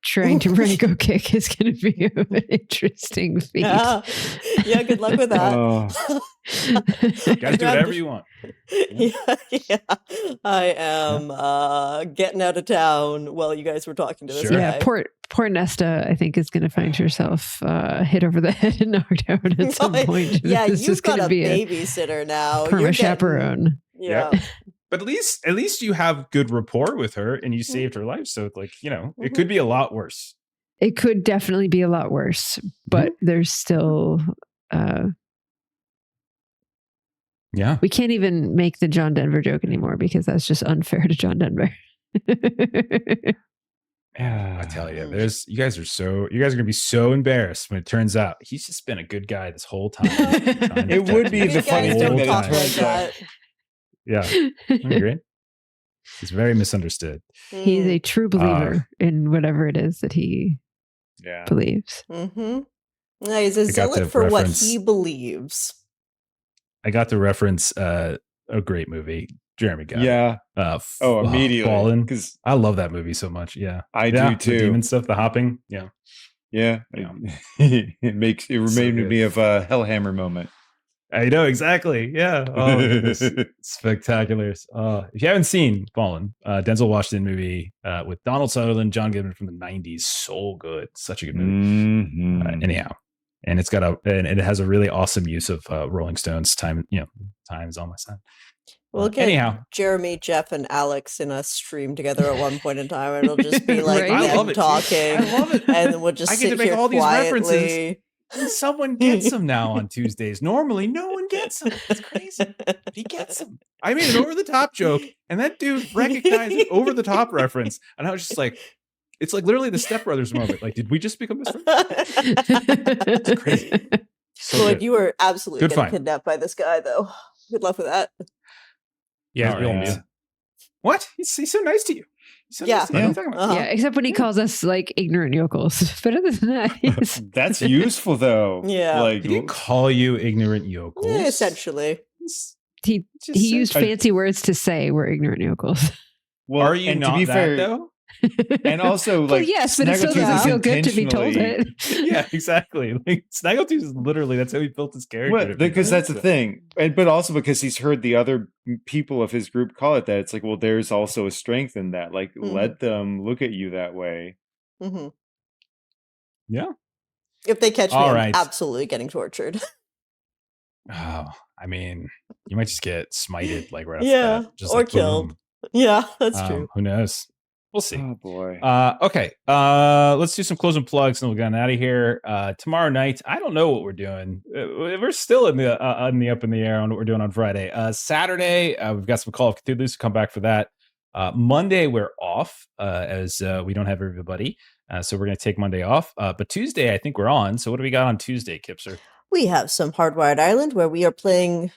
trying to run go kick is going to be an interesting feat.
Yeah. Yeah, good luck with that.
Oh.
You guys do whatever you want.
Yeah. I am getting out of town while you guys were talking to this
Sure.
guy.
Yeah, poor Nesta, I think, is going to find herself hit over the head and knocked out at some point.
Yeah,
This is
you've got
gonna
a
be
babysitter now.
perma
You're
chaperone.
Yeah.
But at least you have good rapport with her and you saved her life. So like, it could be a lot worse.
It could definitely be a lot worse, but there's still
Yeah.
we can't even make the John Denver joke anymore because that's just unfair to John Denver.
I tell you, you guys are gonna be so embarrassed when it turns out he's just been a good guy this whole time.
It would be
Good
the funny
guys
thing
don't
that
talk
it
like
turns out.
that.
Yeah. I agree. He's very misunderstood.
He's a true believer in whatever it is that he
Yeah.
believes.
Mm-hmm. Yeah, he's a
I got the
zealot for what
reference.
he believes.
I got to reference a great movie. Jeremy got it.
Yeah. Immediately.
Fallen.
Because
I love that movie so much. Yeah.
I
Yeah,
do too.
The demon stuff, the hopping. Yeah.
Yeah.
Yeah.
it reminded
good.
me of a Hellhammer moment.
I know exactly. Yeah. Oh, it's spectacular. If you haven't seen Fallen, Denzel Washington movie with Donald Sutherland, John Goodman from the '90s, so good, such a good movie.
Mhm.
Anyhow, and it has a really awesome use of Rolling Stones. Time is on my side.
We'll get
anyhow,
Jeremy, Jeff, and Alex in a stream together at one point in time, and it'll just be like
Right?
I love
them
it, dude.
talking.
I love it.
And then we'll just
I get
sit
to make
here
all these references.
quietly.
And someone gets them now on Tuesdays. Normally, no one gets them. It's crazy. But he gets them. I made an over-the-top joke, and that dude recognized an over-the-top reference. And I was just like, it's like literally the Step Brothers moment. Like, did we just become best friends? It's crazy. So
Lloyd,
good.
you were absolutely
Good
getting
find.
kidnapped by this guy, though. Good luck with that.
Yeah,
Oh, yeah.
What? He's so nice to you. He's so
Yeah.
nice to you. What are you talking about?
Uh-huh.
Yeah, except when he calls us like ignorant yokels. But other than that, he's
That's useful though.
Yeah.
Like
Did he call you ignorant yokels?
Yeah, essentially.
he
Just
he
say-
used fancy words to say we're ignorant yokels.
well,
Are you
and
not
to be
that,
fair,
though?
and also
Well,
like
yes, but it still
Snaggletooth
doesn't
is
feel good to be told
intentionally-
it.
Yeah, exactly. Like Snaggletooth is literally that's how he built his character.
Well, because that's the thing, but also because he's heard the other people of his group call it that. It's like, well, there's also a strength in that. Like, let them look at you that way.
Hmm.
Yeah.
If they catch me,
All
I'm
right.
absolutely getting tortured.
Oh, I mean, you might just get smited like right off
Yeah,
the bat. Just
or
like, boom.
killed. Yeah, that's true.
Who knows? We'll see.
Oh boy.
Okay. Let's do some closing plugs and we'll get out of here. Tomorrow night, I don't know what we're doing. We're still in the up in the air on what we're doing on Friday. Saturday, we've got some Call of Cthulhu, so come back for that. Monday, we're off as we don't have everybody. So we're going to take Monday off. But Tuesday, I think we're on. So what do we got on Tuesday, Kipser?
We have some Hardwired Island where we are playing,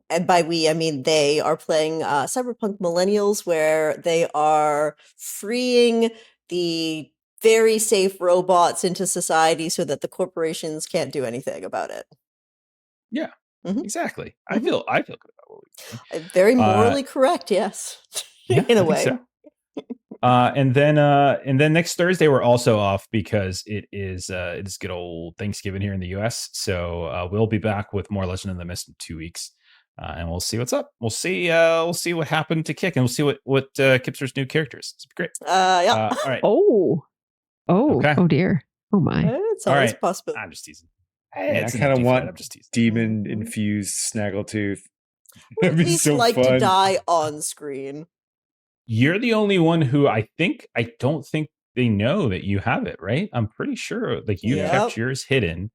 and by we, I mean they are playing Cyberpunk Millennials, where they are freeing the very safe robots into society so that the corporations can't do anything about it.
Yeah,
Mhm.
Exactly.
Mhm.
I feel good about what we do.
Very morally correct, yes,
Yeah,
in
I
a
think
way.
so. And then next Thursday we're also off because it is good old Thanksgiving here in the US. So we'll be back with more Legend of the Mist in 2 weeks, and we'll see what's up. We'll see what happened to Kick, and we'll see what Kipser's new character is. It's great.
Yeah,
All right,
Oh
Okay.
oh dear. Oh my.
it's
All
always
right.
possible.
I'm just teasing.
Man,
It's
I
an
kind of
empty
want
threat, I'm just teasing.
demon infused Snaggletooth.
Would at
That'd be
least
so
like to
fun.
die on screen.
you're the only one who I don't think they know that you have it, right? I'm pretty sure like you kept yours hidden,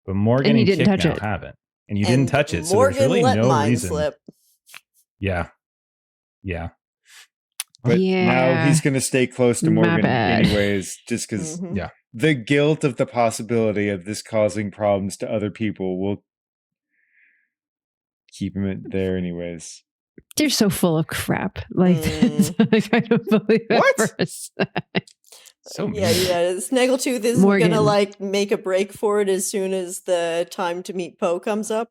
but Morgan and Kip now haven't. And you didn't touch it, so there's really no reason. Slip. Yeah.
But now he's going to stay close to Morgan anyways, just because the guilt of the possibility of this causing problems to other people will keep him there anyways.
They're so full of crap. Like, I don't believe it.
So mean.
Yeah. Snaggletooth isn't going to like make a break for it as soon as the time to meet Poe comes up.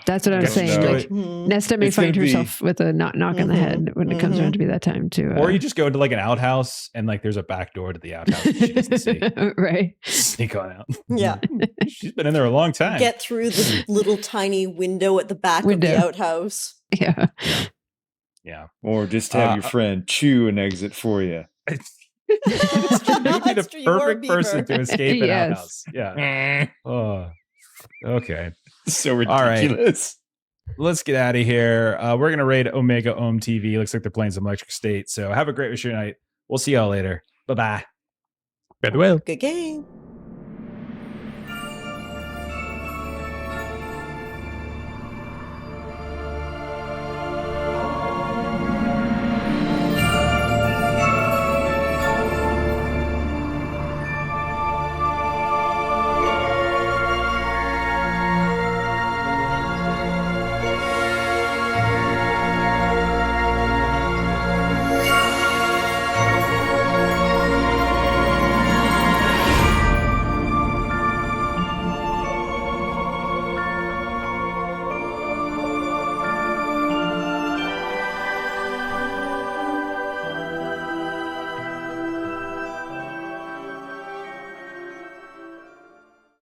That's what I'm saying. Like, Nesta may find herself with a knock on the head when it comes around to be that time too.
Or you just go into like an outhouse and like there's a back door to the outhouse that she doesn't see.
Right.
Sneak on out.
Yeah.
She's been in there a long time.
Get through the little tiny window at the back of the outhouse.
Yeah.
Or just have your friend chew an exit for you.
You'd be the perfect person to escape an outhouse. Yeah. Oh. Okay.
So ridiculous.
All right. Let's get out of here. We're going to raid Omega Ohm TV. Looks like they're playing some Electric State. So have a great rest of your night. We'll see y'all later. Bye-bye.
Farewell.
Good game.